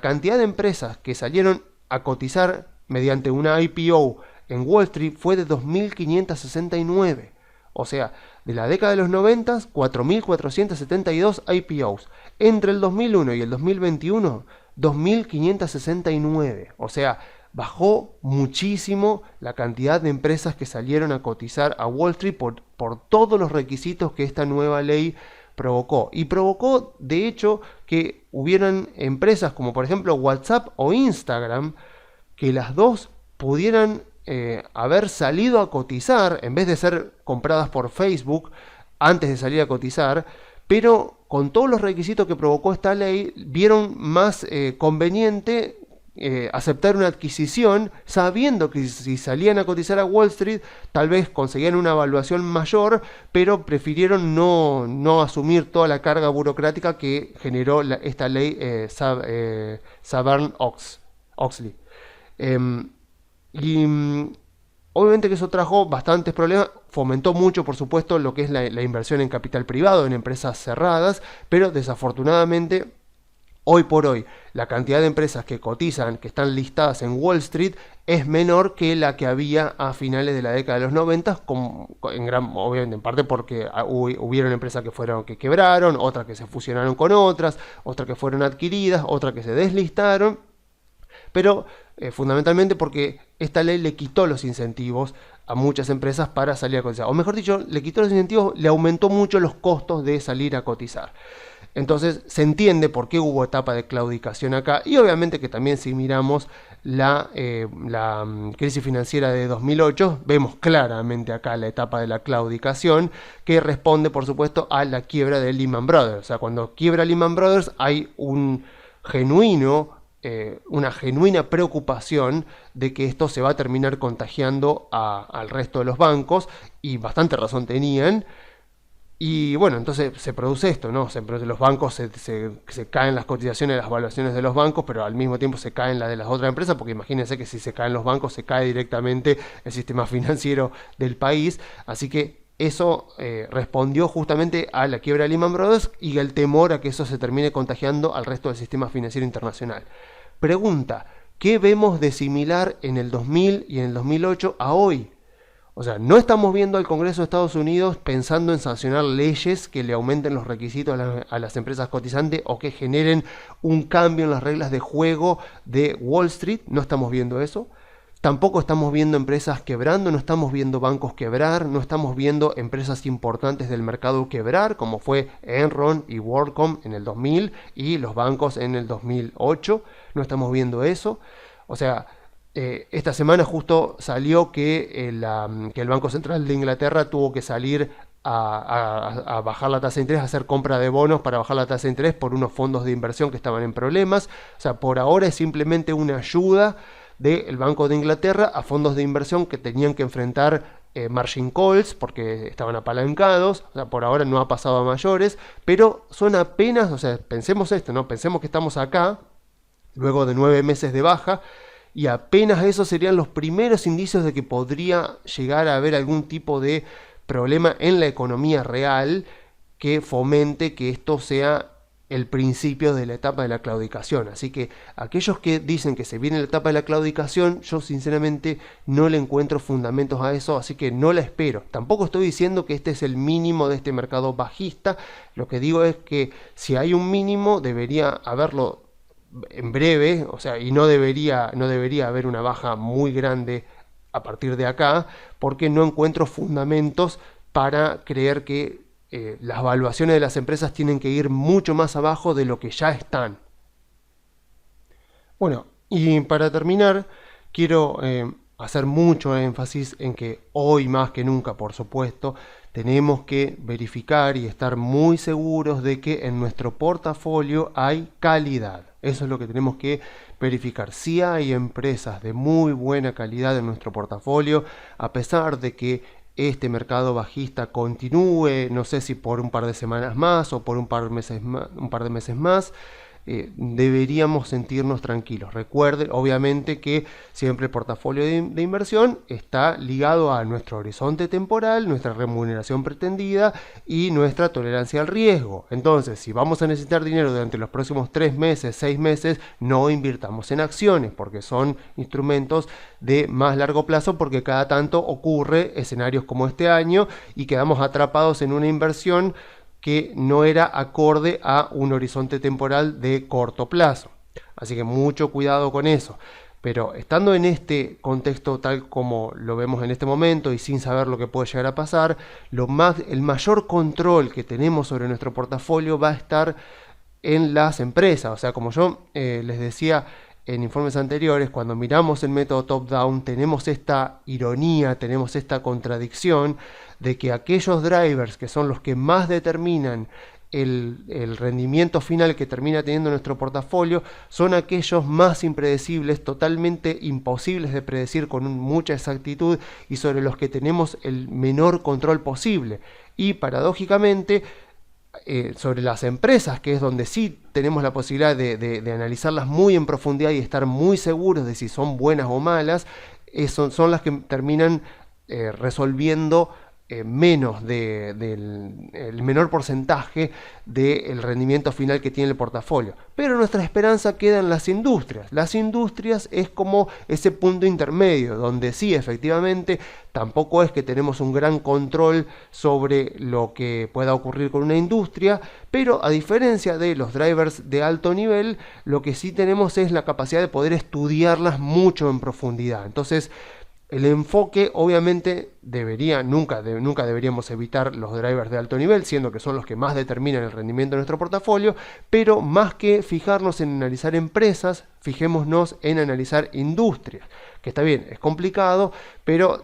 cantidad de empresas que salieron a cotizar mediante una IPO en Wall Street fue de 2.569. O sea, de la década de los 90, 4.472 IPOs. Entre el 2001 y el 2021, 2.569. O sea, bajó muchísimo la cantidad de empresas que salieron a cotizar a Wall Street por todos los requisitos que esta nueva ley provocó. Y provocó, de hecho, que hubieran empresas como por ejemplo WhatsApp o Instagram, que las dos pudieran haber salido a cotizar, en vez de ser compradas por Facebook antes de salir a cotizar, pero con todos los requisitos que provocó esta ley, vieron más conveniente aceptar una adquisición sabiendo que si salían a cotizar a Wall Street tal vez conseguían una evaluación mayor, pero prefirieron no asumir toda la carga burocrática que generó esta ley Sarbanes-Oxley. Obviamente que eso trajo bastantes problemas, fomentó mucho por supuesto lo que es la inversión en capital privado, en empresas cerradas, pero desafortunadamente hoy por hoy, la cantidad de empresas que cotizan, que están listadas en Wall Street, es menor que la que había a finales de la década de los 90, obviamente en parte porque hubieron empresas que quebraron, otras que se fusionaron con otras que fueron adquiridas, otras que se deslistaron, pero fundamentalmente porque esta ley le quitó los incentivos a muchas empresas para salir a cotizar. O mejor dicho, le quitó los incentivos, le aumentó mucho los costos de salir a cotizar. Entonces se entiende por qué hubo etapa de claudicación acá y obviamente que también si miramos la crisis financiera de 2008 vemos claramente acá la etapa de la claudicación que responde por supuesto a la quiebra de Lehman Brothers. O sea, cuando quiebra Lehman Brothers hay una genuina preocupación de que esto se va a terminar contagiando al resto de los bancos y bastante razón tenían. Y bueno, entonces se produce esto, ¿no? Los bancos se caen las cotizaciones, las valuaciones de los bancos, pero al mismo tiempo se caen las de las otras empresas, porque imagínense que si se caen los bancos, se cae directamente el sistema financiero del país. Así que eso respondió justamente a la quiebra de Lehman Brothers y al temor a que eso se termine contagiando al resto del sistema financiero internacional. Pregunta, ¿qué vemos de similar en el 2000 y en el 2008 a hoy? O sea, no estamos viendo al Congreso de Estados Unidos pensando en sancionar leyes que le aumenten los requisitos a las empresas cotizantes o que generen un cambio en las reglas de juego de Wall Street. No estamos viendo eso. Tampoco estamos viendo empresas quebrando, no estamos viendo bancos quebrar, no estamos viendo empresas importantes del mercado quebrar, como fue Enron y WorldCom en el 2000 y los bancos en el 2008. No estamos viendo eso. O sea, esta semana justo salió que el Banco Central de Inglaterra tuvo que salir a bajar la tasa de interés, a hacer compra de bonos para bajar la tasa de interés por unos fondos de inversión que estaban en problemas. O sea, por ahora es simplemente una ayuda del Banco de Inglaterra a fondos de inversión que tenían que enfrentar margin calls porque estaban apalancados. O sea, por ahora no ha pasado a mayores, pero son apenas, o sea, pensemos esto, ¿no? Pensemos que estamos acá, luego de 9 meses de baja, y apenas esos serían los primeros indicios de que podría llegar a haber algún tipo de problema en la economía real que fomente que esto sea el principio de la etapa de la claudicación. Así que aquellos que dicen que se viene la etapa de la claudicación, yo sinceramente no le encuentro fundamentos a eso, así que no la espero. Tampoco estoy diciendo que este es el mínimo de este mercado bajista. Lo que digo es que si hay un mínimo debería haberlo en breve, o sea, y no debería haber una baja muy grande a partir de acá, porque no encuentro fundamentos para creer que las valuaciones de las empresas tienen que ir mucho más abajo de lo que ya están. Bueno, y para terminar, quiero hacer mucho énfasis en que hoy más que nunca, por supuesto, tenemos que verificar y estar muy seguros de que en nuestro portafolio hay calidad. Eso es lo que tenemos que verificar. Si hay empresas de muy buena calidad en nuestro portafolio, a pesar de que este mercado bajista continúe, no sé si por un par de semanas más o por un par de meses más, deberíamos sentirnos tranquilos. Recuerden, obviamente, que siempre el portafolio de inversión está ligado a nuestro horizonte temporal, nuestra remuneración pretendida y nuestra tolerancia al riesgo. Entonces, si vamos a necesitar dinero durante los próximos 3 meses, 6 meses, no invirtamos en acciones, porque son instrumentos de más largo plazo, porque cada tanto ocurre escenarios como este año y quedamos atrapados en una inversión que no era acorde a un horizonte temporal de corto plazo. Así que mucho cuidado con eso. Pero estando en este contexto tal como lo vemos en este momento y sin saber lo que puede llegar a pasar, el mayor control que tenemos sobre nuestro portafolio va a estar en las empresas. O sea, como yo les decía en informes anteriores, cuando miramos el método top-down tenemos esta ironía, tenemos esta contradicción de que aquellos drivers que son los que más determinan el rendimiento final que termina teniendo nuestro portafolio son aquellos más impredecibles, totalmente imposibles de predecir con mucha exactitud y sobre los que tenemos el menor control posible. Y paradójicamente, sobre las empresas, que es donde sí tenemos la posibilidad de analizarlas muy en profundidad y estar muy seguros de si son buenas o malas, son las que terminan resolviendo menos el menor porcentaje del rendimiento final que tiene el portafolio. Pero nuestra esperanza queda en las industrias. Las industrias es como ese punto intermedio, donde sí, efectivamente, tampoco es que tenemos un gran control sobre lo que pueda ocurrir con una industria, pero a diferencia de los drivers de alto nivel, lo que sí tenemos es la capacidad de poder estudiarlas mucho en profundidad. Entonces, el enfoque, obviamente, nunca deberíamos evitar los drivers de alto nivel, siendo que son los que más determinan el rendimiento de nuestro portafolio, pero más que fijarnos en analizar empresas, fijémonos en analizar industrias, que está bien, es complicado, pero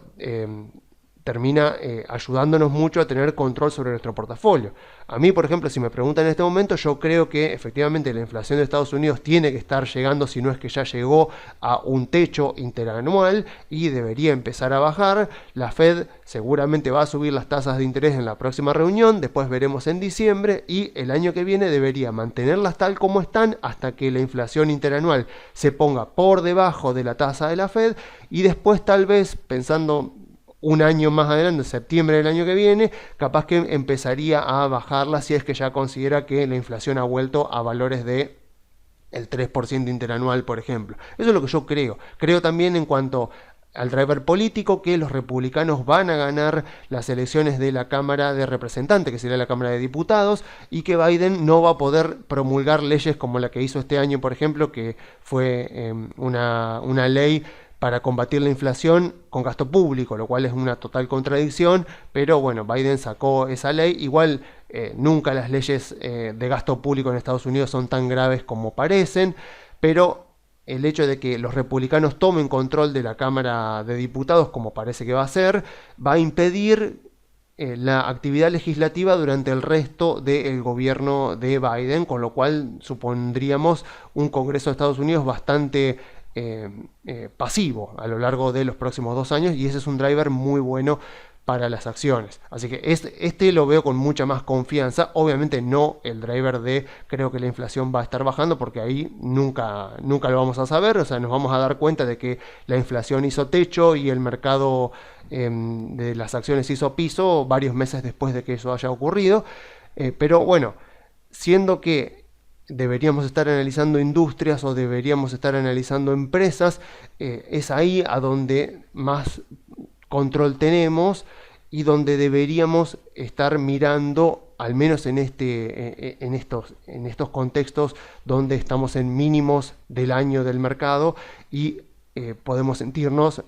termina ayudándonos mucho a tener control sobre nuestro portafolio. A mí, por ejemplo, si me preguntan en este momento, yo creo que efectivamente la inflación de Estados Unidos tiene que estar llegando, si no es que ya llegó, a un techo interanual y debería empezar a bajar. La Fed seguramente va a subir las tasas de interés en la próxima reunión, después veremos en diciembre, y el año que viene debería mantenerlas tal como están hasta que la inflación interanual se ponga por debajo de la tasa de la Fed, y después, tal vez pensando un año más adelante, en septiembre del año que viene, capaz que empezaría a bajarla si es que ya considera que la inflación ha vuelto a valores de el 3% interanual, por ejemplo. Eso es lo que yo creo. Creo también, en cuanto al driver político, que los republicanos van a ganar las elecciones de la Cámara de Representantes, que sería la Cámara de Diputados, y que Biden no va a poder promulgar leyes como la que hizo este año, por ejemplo, que fue una ley para combatir la inflación con gasto público, lo cual es una total contradicción, pero bueno, Biden sacó esa ley. Igual nunca las leyes de gasto público en Estados Unidos son tan graves como parecen, pero el hecho de que los republicanos tomen control de la Cámara de Diputados, como parece que va a ser, va a impedir la actividad legislativa durante el resto del gobierno de Biden, con lo cual supondríamos un Congreso de Estados Unidos bastante pasivo a lo largo de los próximos 2 años, y ese es un driver muy bueno para las acciones. Así que este lo veo con mucha más confianza. Obviamente no el driver de creo que la inflación va a estar bajando, porque ahí nunca lo vamos a saber. O sea, nos vamos a dar cuenta de que la inflación hizo techo y el mercado de las acciones hizo piso varios meses después de que eso haya ocurrido. Pero bueno, siendo que deberíamos estar analizando industrias o deberíamos estar analizando empresas, es ahí a donde más control tenemos y donde deberíamos estar mirando, al menos en estos contextos donde estamos en mínimos del año del mercado, y podemos sentirnos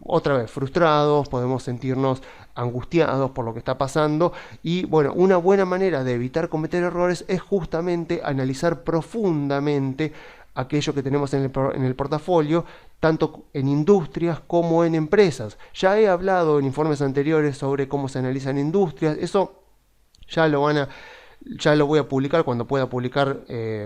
otra vez frustrados, podemos sentirnos angustiados por lo que está pasando. Y bueno, una buena manera de evitar cometer errores es justamente analizar profundamente aquello que tenemos en el portafolio, tanto en industrias como en empresas. Ya he hablado en informes anteriores sobre cómo se analizan industrias. Eso ya lo voy a publicar cuando pueda publicar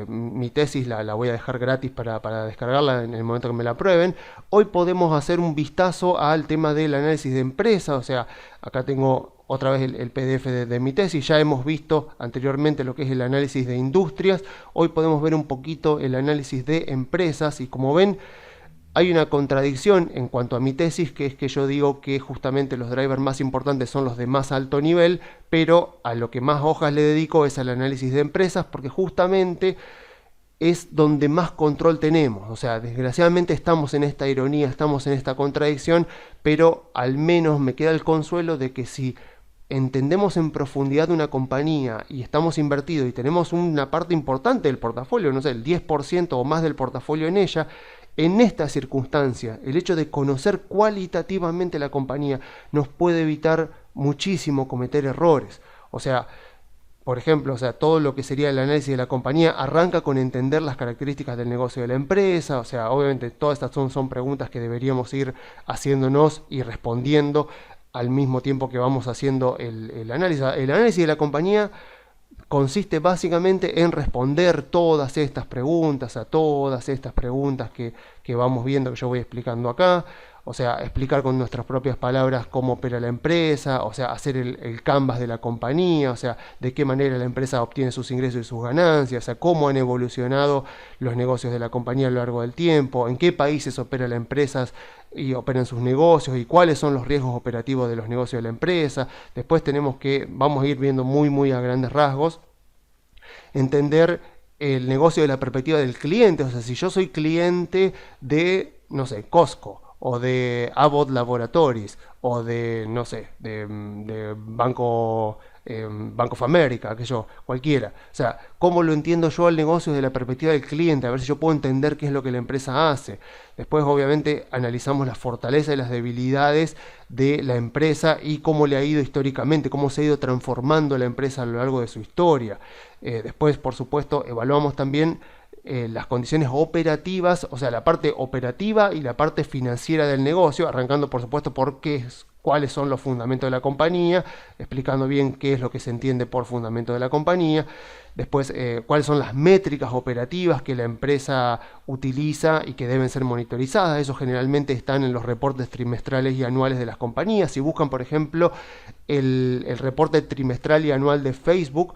mi tesis. La voy a dejar gratis para descargarla en el momento que me la aprueben. Hoy podemos hacer un vistazo al tema del análisis de empresas. O sea, acá tengo otra vez el PDF de mi tesis. Ya hemos visto anteriormente lo que es el análisis de industrias. Hoy podemos ver un poquito el análisis de empresas, y como ven, hay una contradicción en cuanto a mi tesis, que es que yo digo que justamente los drivers más importantes son los de más alto nivel, pero a lo que más hojas le dedico es al análisis de empresas, porque justamente es donde más control tenemos. O sea, desgraciadamente estamos en esta ironía, estamos en esta contradicción, pero al menos me queda el consuelo de que si entendemos en profundidad una compañía y estamos invertidos y tenemos una parte importante del portafolio, no sé, el 10% o más del portafolio en ella, en esta circunstancia, el hecho de conocer cualitativamente la compañía nos puede evitar muchísimo cometer errores. O sea, por ejemplo, o sea, todo lo que sería el análisis de la compañía arranca con entender las características del negocio de la empresa. O sea, obviamente todas estas son preguntas que deberíamos ir haciéndonos y respondiendo al mismo tiempo que vamos haciendo el análisis. El análisis de la compañía consiste básicamente en responder todas estas preguntas, a todas estas preguntas que vamos viendo, que yo voy explicando acá. O sea, explicar con nuestras propias palabras cómo opera la empresa, o sea, hacer el canvas de la compañía, o sea, de qué manera la empresa obtiene sus ingresos y sus ganancias, o sea, cómo han evolucionado los negocios de la compañía a lo largo del tiempo, en qué países opera la empresa y operan sus negocios, y cuáles son los riesgos operativos de los negocios de la empresa. Después vamos a ir viendo muy a grandes rasgos, entender el negocio de la perspectiva del cliente. O sea, si yo soy cliente de, no sé, Costco, o de Abbott Laboratories, o de, no sé, de Banco of America, cualquiera. O sea, ¿cómo lo entiendo yo el negocio desde la perspectiva del cliente? A ver si yo puedo entender qué es lo que la empresa hace. Después, obviamente, analizamos las fortalezas y las debilidades de la empresa y cómo le ha ido históricamente, cómo se ha ido transformando la empresa a lo largo de su historia. Después, por supuesto, evaluamos también las condiciones operativas, o sea, la parte operativa y la parte financiera del negocio, arrancando por supuesto por cuáles son los fundamentos de la compañía, explicando bien qué es lo que se entiende por fundamento de la compañía. Después, cuáles son las métricas operativas que la empresa utiliza y que deben ser monitorizadas. Eso generalmente están en los reportes trimestrales y anuales de las compañías. Si buscan, por ejemplo, el reporte trimestral y anual de Facebook,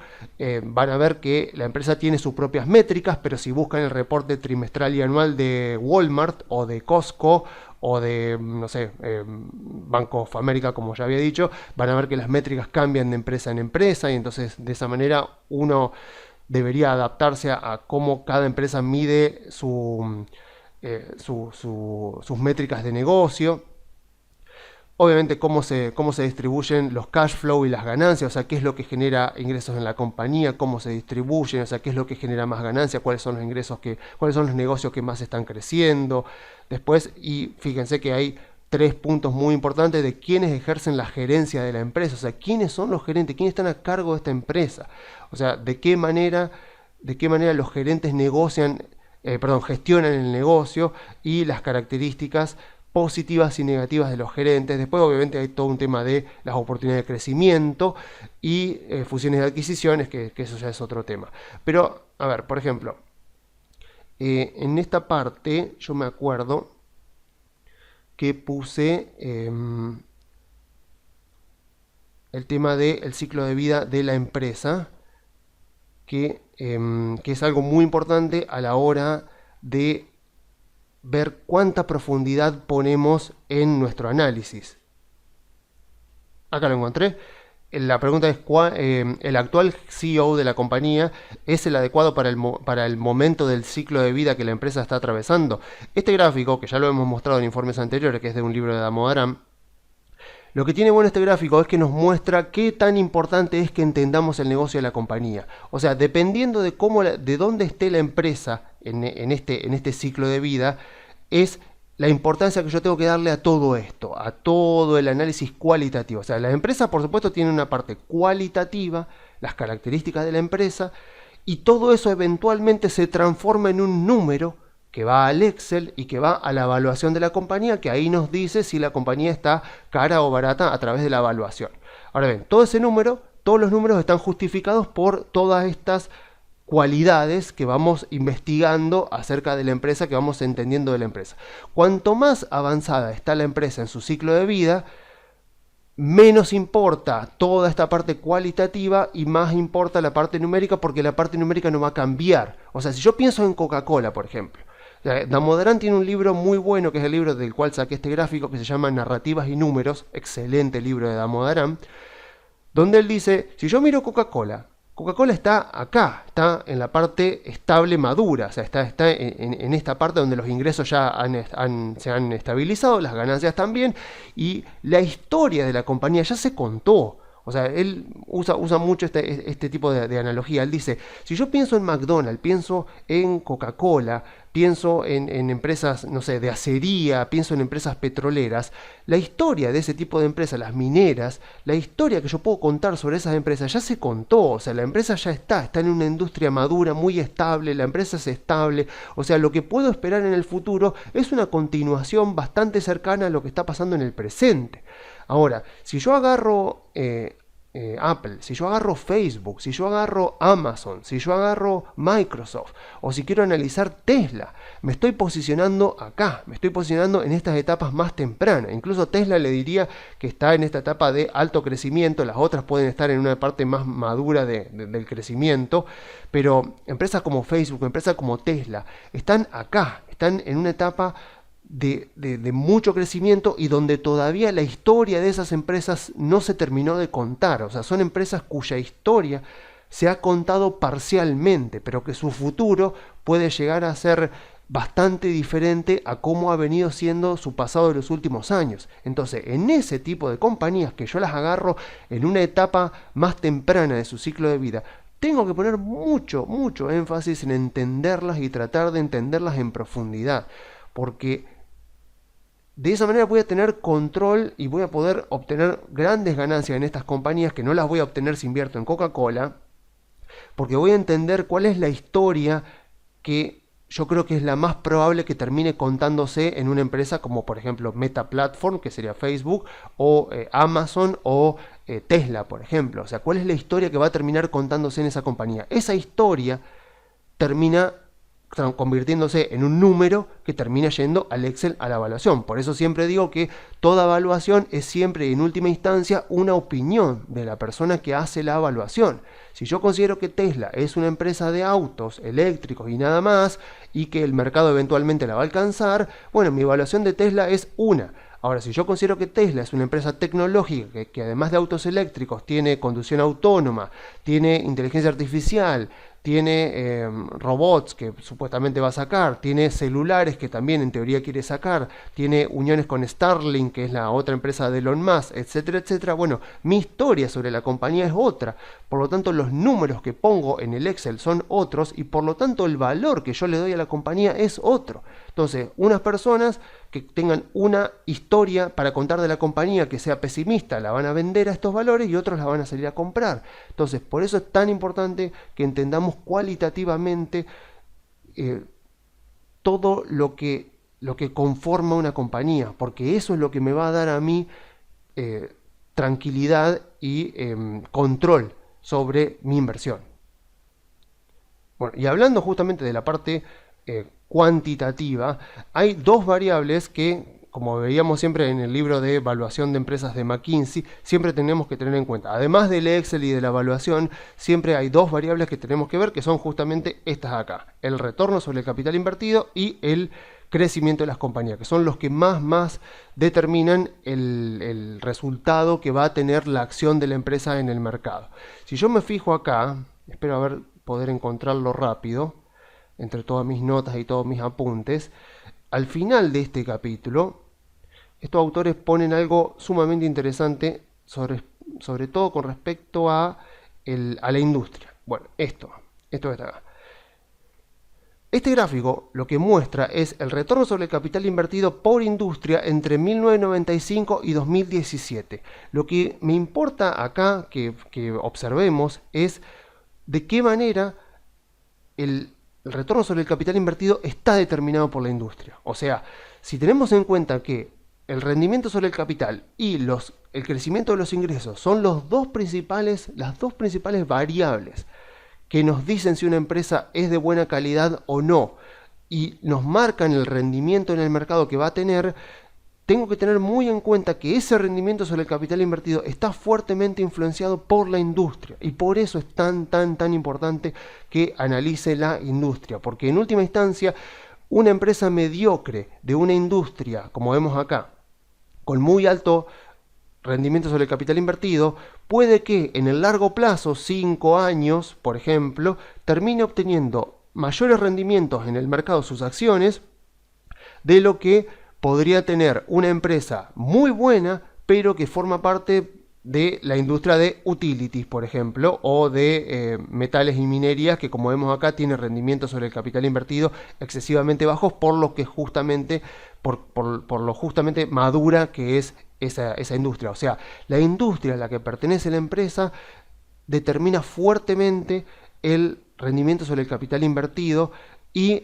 van a ver que la empresa tiene sus propias métricas, pero si buscan el reporte trimestral y anual de Walmart o de Costco o de, no sé, Banco of America, como ya había dicho, van a ver que las métricas cambian de empresa en empresa, y entonces de esa manera uno debería adaptarse a cómo cada empresa mide sus métricas de negocio. Obviamente cómo se distribuyen los cash flow y las ganancias, o sea, qué es lo que genera ingresos en la compañía, cómo se distribuyen, o sea, qué es lo que genera más ganancias, cuáles son los cuáles son los negocios que más están creciendo. Después, y fíjense que hay 3 puntos muy importantes de quiénes ejercen la gerencia de la empresa, o sea, quiénes son los gerentes, quiénes están a cargo de esta empresa, o sea, de qué manera los gerentes gestionan el negocio, y las características positivas y negativas de los gerentes. Después obviamente hay todo un tema de las oportunidades de crecimiento y fusiones de adquisiciones, que eso ya es otro tema. Pero, a ver, por ejemplo, en esta parte yo me acuerdo que puse el tema del ciclo de vida de la empresa, que es algo muy importante a la hora de ver cuánta profundidad ponemos en nuestro análisis. Acá lo encontré. La pregunta es, ¿el actual CEO de la compañía es el adecuado para el momento del ciclo de vida que la empresa está atravesando? Este gráfico, que ya lo hemos mostrado en informes anteriores, que es de un libro de Damodaran, lo que tiene bueno este gráfico es que nos muestra qué tan importante es que entendamos el negocio de la compañía. O sea, dependiendo de dónde esté la empresa en este ciclo de vida, es la importancia que yo tengo que darle a todo esto, a todo el análisis cualitativo. O sea, la empresa, por supuesto, tiene una parte cualitativa, las características de la empresa, y todo eso eventualmente se transforma en un número que va al Excel y que va a la evaluación de la compañía, que ahí nos dice si la compañía está cara o barata a través de la evaluación. Ahora bien, todos los números están justificados por todas estas cualidades que vamos investigando acerca de la empresa, que vamos entendiendo de la empresa. Cuanto más avanzada está la empresa en su ciclo de vida, menos importa toda esta parte cualitativa y más importa la parte numérica, porque la parte numérica no va a cambiar. O sea, si yo pienso en Coca-Cola, por ejemplo, Damodaran tiene un libro muy bueno, que es el libro del cual saqué este gráfico, que se llama Narrativas y Números, excelente libro de Damodaran, donde él dice, si yo miro Coca-Cola, Coca-Cola está acá, está en la parte estable madura, o sea, está en esta parte donde los ingresos ya se han estabilizado, las ganancias también, y la historia de la compañía ya se contó. O sea, él usa mucho este tipo de analogía. Él dice, si yo pienso en McDonald's, pienso en Coca-Cola, pienso en empresas, no sé, de acería, pienso en empresas petroleras, la historia de ese tipo de empresas, las mineras, la historia que yo puedo contar sobre esas empresas ya se contó. O sea, la empresa ya está en una industria madura, muy estable, la empresa es estable. O sea, lo que puedo esperar en el futuro es una continuación bastante cercana a lo que está pasando en el presente. Ahora, si yo agarro Apple, si yo agarro Facebook, si yo agarro Amazon, si yo agarro Microsoft, o si quiero analizar Tesla, me estoy posicionando acá, me estoy posicionando en estas etapas más tempranas. Incluso Tesla le diría que está en esta etapa de alto crecimiento, las otras pueden estar en una parte más madura del crecimiento, pero empresas como Facebook, empresas como Tesla, están acá, están en una etapa de mucho crecimiento y donde todavía la historia de esas empresas no se terminó de contar. O sea, son empresas cuya historia se ha contado parcialmente, pero que su futuro puede llegar a ser bastante diferente a cómo ha venido siendo su pasado de los últimos años. Entonces, en ese tipo de compañías que yo las agarro en una etapa más temprana de su ciclo de vida, tengo que poner mucho énfasis en entenderlas y tratar de entenderlas en profundidad, porque de esa manera voy a tener control y voy a poder obtener grandes ganancias en estas compañías, que no las voy a obtener si invierto en Coca-Cola, porque voy a entender cuál es la historia que yo creo que es la más probable que termine contándose en una empresa como, por ejemplo, Meta Platform, que sería Facebook, o Amazon, o Tesla, por ejemplo. O sea, cuál es la historia que va a terminar contándose en esa compañía. Esa historia termina convirtiéndose en un número que termina yendo al Excel, a la evaluación. Por eso siempre digo que toda evaluación es siempre, en última instancia, una opinión de la persona que hace la evaluación. Si yo considero que Tesla es una empresa de autos eléctricos y nada más, y que el mercado eventualmente la va a alcanzar, bueno, mi evaluación de Tesla es una. Ahora, si yo considero que Tesla es una empresa tecnológica que además de autos eléctricos tiene conducción autónoma, tiene inteligencia artificial, tiene robots que supuestamente va a sacar, tiene celulares que también en teoría quiere sacar, tiene uniones con Starlink, que es la otra empresa de Elon Musk, etcétera, etcétera. Bueno, mi historia sobre la compañía es otra, por lo tanto los números que pongo en el Excel son otros y por lo tanto el valor que yo le doy a la compañía es otro. Entonces, unas personas que tengan una historia para contar de la compañía que sea pesimista, la van a vender a estos valores y otros la van a salir a comprar. Entonces, por eso es tan importante que entendamos cualitativamente todo lo que lo que conforma una compañía, porque eso es lo que me va a dar a mí tranquilidad y control sobre mi inversión. Bueno, y hablando justamente de la parte cuantitativa, hay dos variables que, como veíamos siempre en el libro de evaluación de empresas de McKinsey, siempre tenemos que tener en cuenta. Además del Excel y de la evaluación, siempre hay dos variables que tenemos que ver, que son justamente estas acá: el retorno sobre el capital invertido y el crecimiento de las compañías, que son los que más determinan el resultado que va a tener la acción de la empresa en el mercado. Si yo me fijo acá, espero poder encontrarlo rápido, entre todas mis notas y todos mis apuntes, al final de este capítulo, estos autores ponen algo sumamente interesante, sobre todo con respecto a la industria. Bueno, esto está acá. Este gráfico lo que muestra es el retorno sobre el capital invertido por industria entre 1995 y 2017. Lo que me importa acá que observemos es de qué manera el retorno sobre el capital invertido está determinado por la industria. O sea, si tenemos en cuenta que el rendimiento sobre el capital y el crecimiento de los ingresos son las dos principales variables que nos dicen si una empresa es de buena calidad o no, y nos marcan el rendimiento en el mercado que va a tener, tengo que tener muy en cuenta que ese rendimiento sobre el capital invertido está fuertemente influenciado por la industria, y por eso es tan importante que analice la industria, porque en última instancia una empresa mediocre de una industria, como vemos acá, con muy alto rendimiento sobre el capital invertido, puede que en el largo plazo, 5 años, por ejemplo, termine obteniendo mayores rendimientos en el mercado de sus acciones de lo que podría tener una empresa muy buena, pero que forma parte de la industria de utilities, por ejemplo, o de metales y minerías, que como vemos acá tiene rendimientos sobre el capital invertido excesivamente bajos por lo que justamente por lo justamente madura que es esa industria. O sea, la industria a la que pertenece la empresa determina fuertemente el rendimiento sobre el capital invertido, y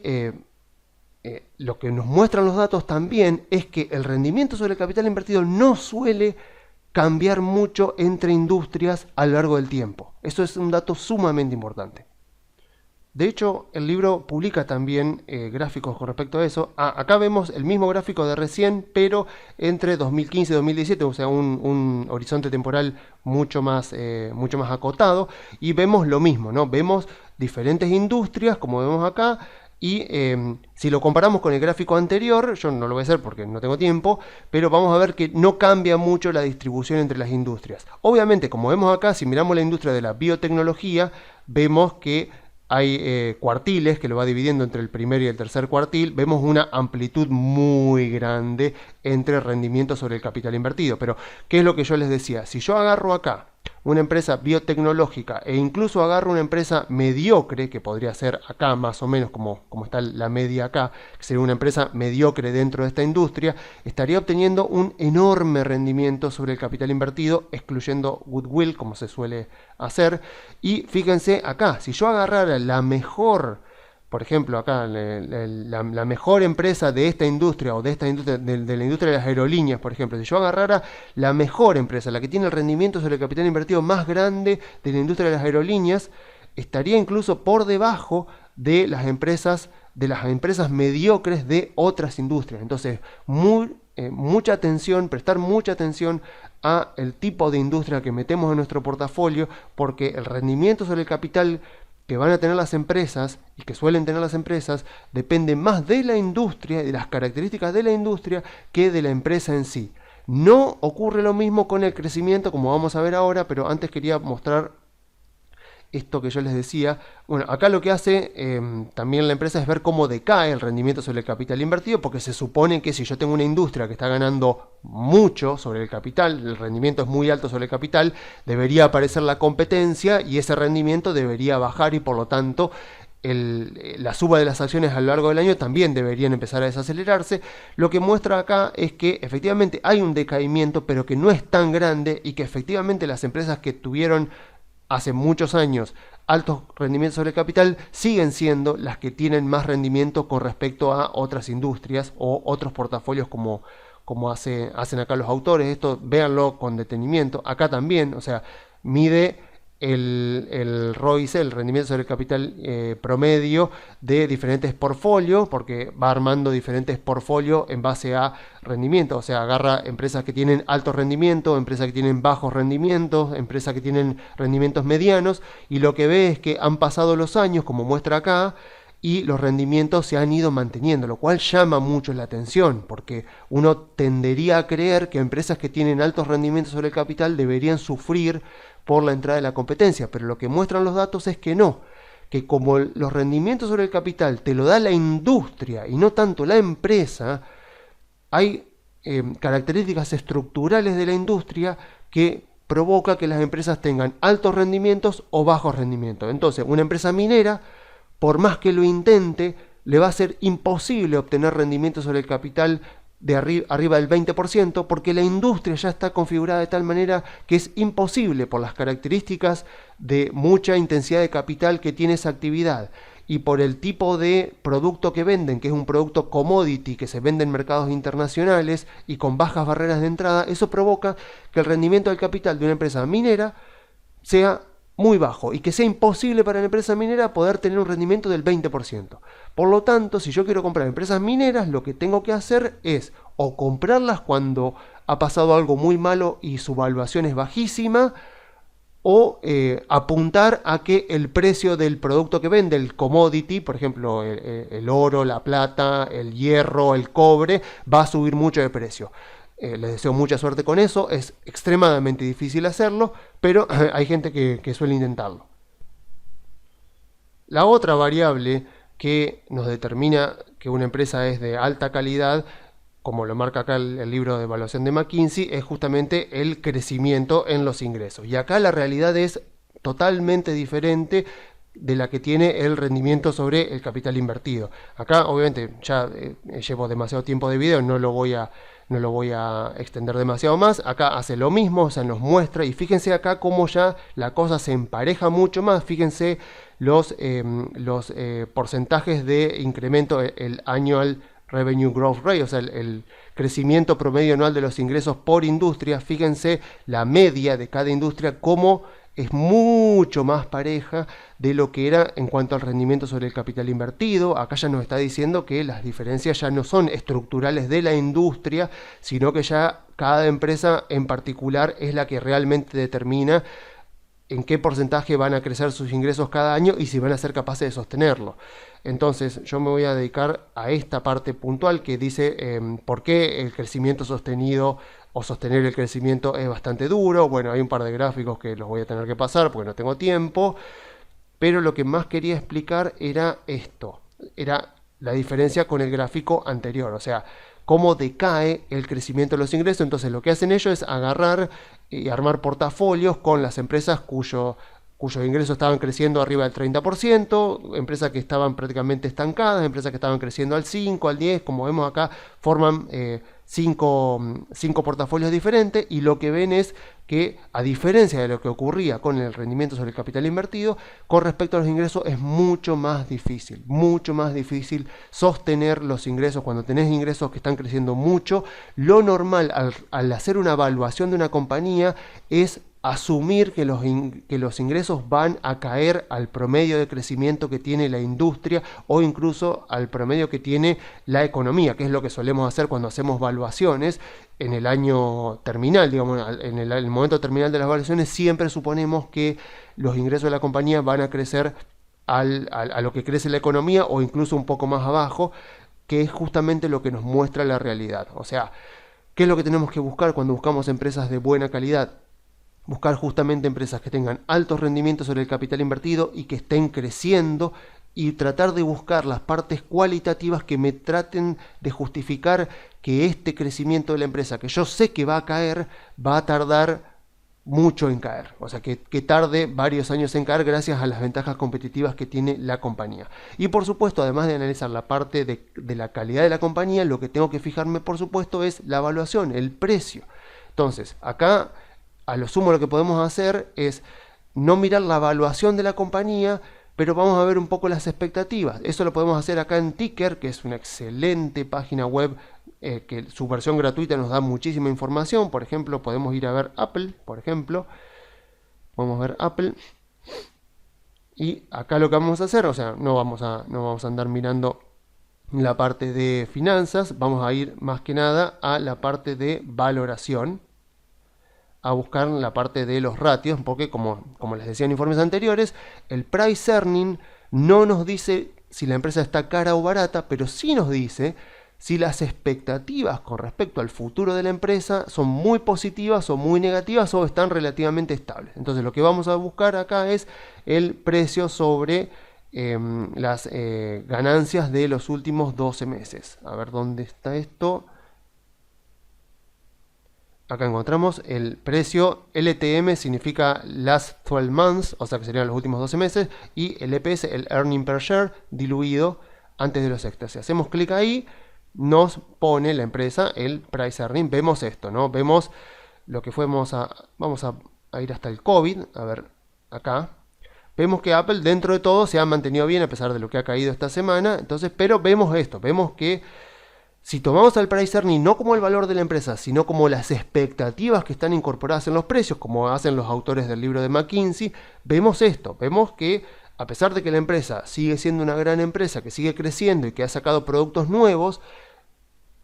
lo que nos muestran los datos también es que el rendimiento sobre el capital invertido no suele cambiar mucho entre industrias a lo largo del tiempo. Eso es un dato sumamente importante. De hecho, el libro publica también gráficos con respecto a eso. Acá vemos el mismo gráfico de recién, pero entre 2015 y 2017, o sea, un horizonte temporal mucho más acotado, y vemos lo mismo, ¿no? Vemos diferentes industrias, como vemos acá, y si lo comparamos con el gráfico anterior, yo no lo voy a hacer porque no tengo tiempo, pero vamos a ver que no cambia mucho la distribución entre las industrias. Obviamente, como vemos acá, si miramos la industria de la biotecnología, vemos que hay cuartiles que lo va dividiendo entre el primer y el tercer cuartil. Vemos una amplitud muy grande entre rendimiento sobre el capital invertido. Pero, ¿qué es lo que yo les decía? Si yo agarro acá una empresa biotecnológica e incluso agarro una empresa mediocre, que podría ser acá más o menos como está la media acá, que sería una empresa mediocre dentro de esta industria, estaría obteniendo un enorme rendimiento sobre el capital invertido, excluyendo goodwill, como se suele hacer. Y fíjense acá, si yo agarrara la mejor, por ejemplo, acá la mejor empresa de esta industria, o de esta industria, de la industria de las aerolíneas, por ejemplo, si yo agarrara la mejor empresa, la que tiene el rendimiento sobre el capital invertido más grande de la industria de las aerolíneas, estaría incluso por debajo de las empresas mediocres de otras industrias. Entonces, mucha atención, prestar mucha atención a el tipo de industria que metemos en nuestro portafolio, porque el rendimiento sobre el capital que van a tener las empresas y que suelen tener las empresas depende más de la industria y de las características de la industria que de la empresa en sí. No ocurre lo mismo con el crecimiento, como vamos a ver ahora, pero antes quería mostrar esto que yo les decía. Bueno, acá lo que hace también la empresa es ver cómo decae el rendimiento sobre el capital invertido, porque se supone que si yo tengo una industria que está ganando mucho sobre el capital, el rendimiento es muy alto sobre el capital, debería aparecer la competencia y ese rendimiento debería bajar, y por lo tanto la suba de las acciones a lo largo del año también deberían empezar a desacelerarse. Lo que muestra acá es que efectivamente hay un decaimiento, pero que no es tan grande, y que efectivamente las empresas que tuvieron hace muchos años altos rendimientos sobre el capital, siguen siendo las que tienen más rendimiento con respecto a otras industrias o otros portafolios como hacen acá los autores. Esto véanlo con detenimiento. Acá también, o sea, mide el ROIC, el rendimiento sobre el capital promedio de diferentes portfolios, porque va armando diferentes portfolios en base a rendimiento. O sea, agarra empresas que tienen alto rendimiento, empresas que tienen bajos rendimientos, empresas que tienen rendimientos medianos, y lo que ve es que han pasado los años, como muestra acá, y los rendimientos se han ido manteniendo, lo cual llama mucho la atención, porque uno tendería a creer que empresas que tienen altos rendimientos sobre el capital deberían sufrir por la entrada de la competencia, pero lo que muestran los datos es que no, que como los rendimientos sobre el capital te lo da la industria y no tanto la empresa, hay características estructurales de la industria que provoca que las empresas tengan altos rendimientos o bajos rendimientos. Entonces, una empresa minera, por más que lo intente, le va a ser imposible obtener rendimientos sobre el capital de arriba del 20%, porque la industria ya está configurada de tal manera que es imposible por las características de mucha intensidad de capital que tiene esa actividad y por el tipo de producto que venden, que es un producto commodity que se vende en mercados internacionales y con bajas barreras de entrada. Eso provoca que el rendimiento del capital de una empresa minera sea muy bajo y que sea imposible para la empresa minera poder tener un rendimiento del 20%. Por lo tanto, si yo quiero comprar empresas mineras, lo que tengo que hacer es o comprarlas cuando ha pasado algo muy malo y su valuación es bajísima, o apuntar a que el precio del producto que vende, el commodity, por ejemplo el oro, la plata, el hierro, el cobre, va a subir mucho de precio. Les deseo mucha suerte con eso, es extremadamente difícil hacerlo, pero hay gente que suele intentarlo. La otra variable que nos determina que una empresa es de alta calidad, como lo marca acá el libro de evaluación de McKinsey, es justamente el crecimiento en los ingresos. Y acá la realidad es totalmente diferente de la que tiene el rendimiento sobre el capital invertido. Acá obviamente ya llevo demasiado tiempo de video, no lo voy a extender demasiado más. Acá hace lo mismo, o sea, nos muestra, y fíjense acá cómo ya la cosa se empareja mucho más. Fíjense los porcentajes de incremento, el annual revenue growth rate, o sea, el crecimiento promedio anual de los ingresos por industria. Fíjense la media de cada industria, cómo es mucho más pareja de lo que era en cuanto al rendimiento sobre el capital invertido. Acá ya nos está diciendo que las diferencias ya no son estructurales de la industria, sino que ya cada empresa en particular es la que realmente determina en qué porcentaje van a crecer sus ingresos cada año y si van a ser capaces de sostenerlo. Entonces yo me voy a dedicar a esta parte puntual que dice por qué el crecimiento sostenido o sostener el crecimiento es bastante duro. Bueno, hay un par de gráficos que los voy a tener que pasar porque no tengo tiempo, pero lo que más quería explicar era esto, era la diferencia con el gráfico anterior, o sea, cómo decae el crecimiento de los ingresos. Entonces lo que hacen ellos es agarrar y armar portafolios con las empresas cuyos ingresos estaban creciendo arriba del 30%, empresas que estaban prácticamente estancadas, empresas que estaban creciendo al 5, al 10, como vemos acá, forman cinco portafolios diferentes, y lo que ven es que, a diferencia de lo que ocurría con el rendimiento sobre el capital invertido, con respecto a los ingresos es mucho más difícil sostener los ingresos. Cuando tenés ingresos que están creciendo mucho, lo normal al hacer una evaluación de una compañía es asumir que los ingresos van a caer al promedio de crecimiento que tiene la industria o incluso al promedio que tiene la economía, que es lo que solemos hacer cuando hacemos evaluaciones en el año terminal, digamos, en el momento terminal de las evaluaciones. Siempre suponemos que los ingresos de la compañía van a crecer a lo que crece la economía o incluso un poco más abajo, que es justamente lo que nos muestra la realidad. O sea, ¿qué es lo que tenemos que buscar cuando buscamos empresas de buena calidad? Buscar justamente empresas que tengan altos rendimientos sobre el capital invertido y que estén creciendo, y tratar de buscar las partes cualitativas que me traten de justificar que este crecimiento de la empresa, que yo sé que va a caer, va a tardar mucho en caer, o sea, que tarde varios años en caer gracias a las ventajas competitivas que tiene la compañía. Y por supuesto, además de analizar la parte de la calidad de la compañía, lo que tengo que fijarme, por supuesto, es la evaluación, el precio. Entonces, acá a lo sumo lo que podemos hacer es no mirar la evaluación de la compañía, pero vamos a ver un poco las expectativas. Eso lo podemos hacer acá en Ticker, que es una excelente página web, que su versión gratuita nos da muchísima información. Por ejemplo, podemos ir a ver Apple, por ejemplo. Podemos ver Apple. Y acá lo que vamos a hacer, o sea, no vamos a andar mirando la parte de finanzas, vamos a ir más que nada a la parte de valoración, a buscar la parte de los ratios, porque como les decía en informes anteriores, el price earning no nos dice si la empresa está cara o barata, pero sí nos dice si las expectativas con respecto al futuro de la empresa son muy positivas o muy negativas o están relativamente estables. Entonces lo que vamos a buscar acá es el precio sobre las ganancias de los últimos 12 meses. A ver dónde está esto. Acá encontramos el precio. LTM significa Last 12 Months, o sea que serían los últimos 12 meses, y el EPS, el Earning Per Share, diluido antes de los extras. Si hacemos clic ahí, nos pone la empresa el price earning. Vemos esto, ¿no? Vemos lo que vamos a ir hasta el COVID. A ver, acá. Vemos que Apple dentro de todo se ha mantenido bien a pesar de lo que ha caído esta semana. Entonces, pero vemos esto. Vemos que si tomamos al price earning no como el valor de la empresa, sino como las expectativas que están incorporadas en los precios, como hacen los autores del libro de McKinsey, vemos esto. Vemos que a pesar de que la empresa sigue siendo una gran empresa, que sigue creciendo y que ha sacado productos nuevos,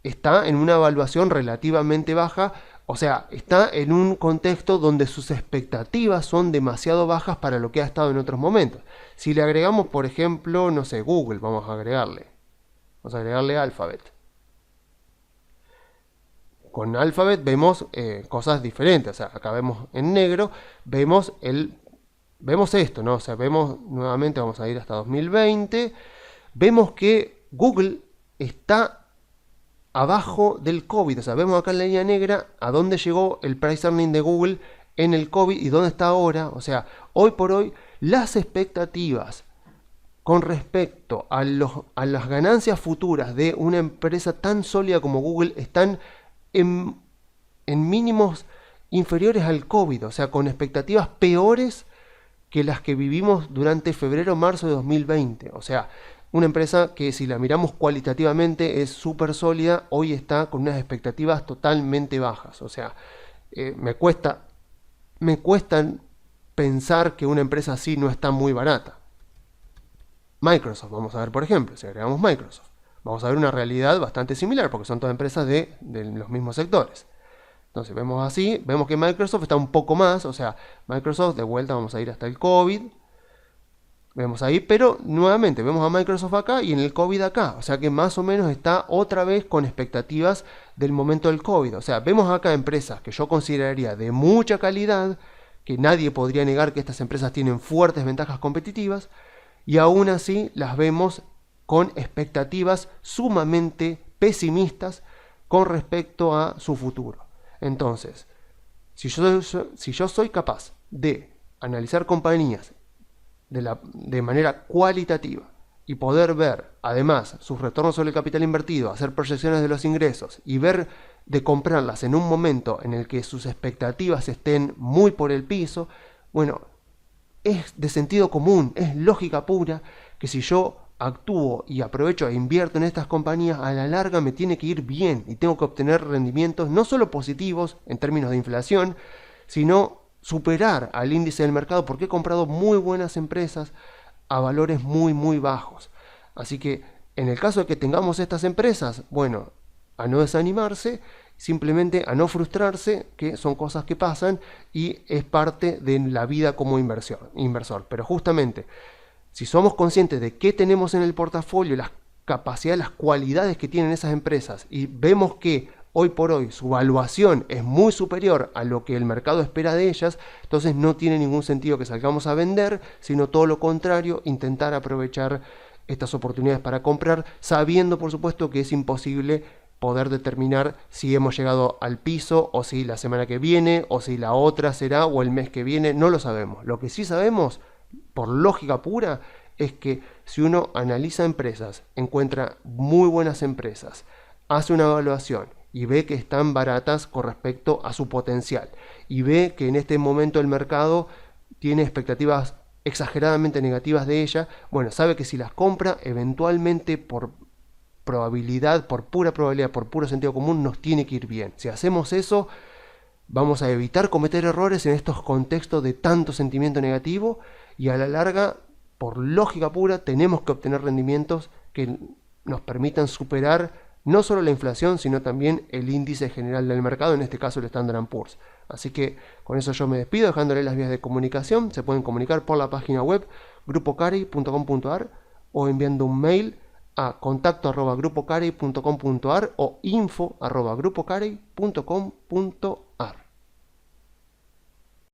está en una evaluación relativamente baja, o sea, está en un contexto donde sus expectativas son demasiado bajas para lo que ha estado en otros momentos. Si le agregamos, por ejemplo, no sé, Google, vamos a agregarle Alphabet. Con Alphabet vemos cosas diferentes, o sea, acá vemos en negro, vemos esto, ¿no? O sea, vemos nuevamente, vamos a ir hasta 2020, vemos que Google está abajo del COVID, o sea, vemos acá en la línea negra a dónde llegó el price earning de Google en el COVID y dónde está ahora. O sea, hoy por hoy las expectativas con respecto a las ganancias futuras de una empresa tan sólida como Google están en mínimos inferiores al COVID, o sea, con expectativas peores que las que vivimos durante febrero-marzo de 2020. O sea, una empresa que si la miramos cualitativamente es súper sólida, hoy está con unas expectativas totalmente bajas. O sea, me cuesta pensar que una empresa así no está muy barata. Microsoft, vamos a ver por ejemplo, si agregamos Microsoft, vamos a ver una realidad bastante similar porque son todas empresas de los mismos sectores. Entonces vemos así, vemos que Microsoft está un poco más, o sea, Microsoft de vuelta vamos a ir hasta el COVID. Vemos ahí, pero nuevamente vemos a Microsoft acá y en el COVID acá. O sea que más o menos está otra vez con expectativas del momento del COVID. O sea, vemos acá empresas que yo consideraría de mucha calidad, que nadie podría negar que estas empresas tienen fuertes ventajas competitivas, y aún así las vemos con expectativas sumamente pesimistas con respecto a su futuro. Entonces, si yo soy capaz de analizar compañías de manera cualitativa y poder ver además sus retornos sobre el capital invertido, hacer proyecciones de los ingresos y ver de comprarlas en un momento en el que sus expectativas estén muy por el piso, bueno, es de sentido común, es lógica pura que si yo actúo y aprovecho e invierto en estas compañías, a la larga me tiene que ir bien y tengo que obtener rendimientos no solo positivos en términos de inflación, sino superar al índice del mercado porque he comprado muy buenas empresas a valores muy muy bajos. Así que en el caso de que tengamos estas empresas, bueno, a no desanimarse, simplemente a no frustrarse, que son cosas que pasan y es parte de la vida como inversor. Pero justamente, si somos conscientes de qué tenemos en el portafolio, las capacidades, las cualidades que tienen esas empresas y vemos que hoy por hoy su valuación es muy superior a lo que el mercado espera de ellas, entonces no tiene ningún sentido que salgamos a vender, sino todo lo contrario, intentar aprovechar estas oportunidades para comprar, sabiendo por supuesto que es imposible poder determinar si hemos llegado al piso o si la semana que viene o si la otra será o el mes que viene, no lo sabemos. Lo que sí sabemos, por lógica pura, es que si uno analiza empresas, encuentra muy buenas empresas, hace una evaluación y ve que están baratas con respecto a su potencial y ve que en este momento el mercado tiene expectativas exageradamente negativas de ella, bueno, sabe que si las compra, eventualmente por probabilidad, por pura probabilidad, por puro sentido común, nos tiene que ir bien. Si hacemos eso, vamos a evitar cometer errores en estos contextos de tanto sentimiento negativo y a la larga, por lógica pura, tenemos que obtener rendimientos que nos permitan superar no solo la inflación, sino también el índice general del mercado, en este caso el Standard & Poor's. Así que con eso yo me despido, dejándole las vías de comunicación. Se pueden comunicar por la página web grupocari.com.ar o enviando un mail a contacto@grupocari.com.ar o info@grupocari.com.ar.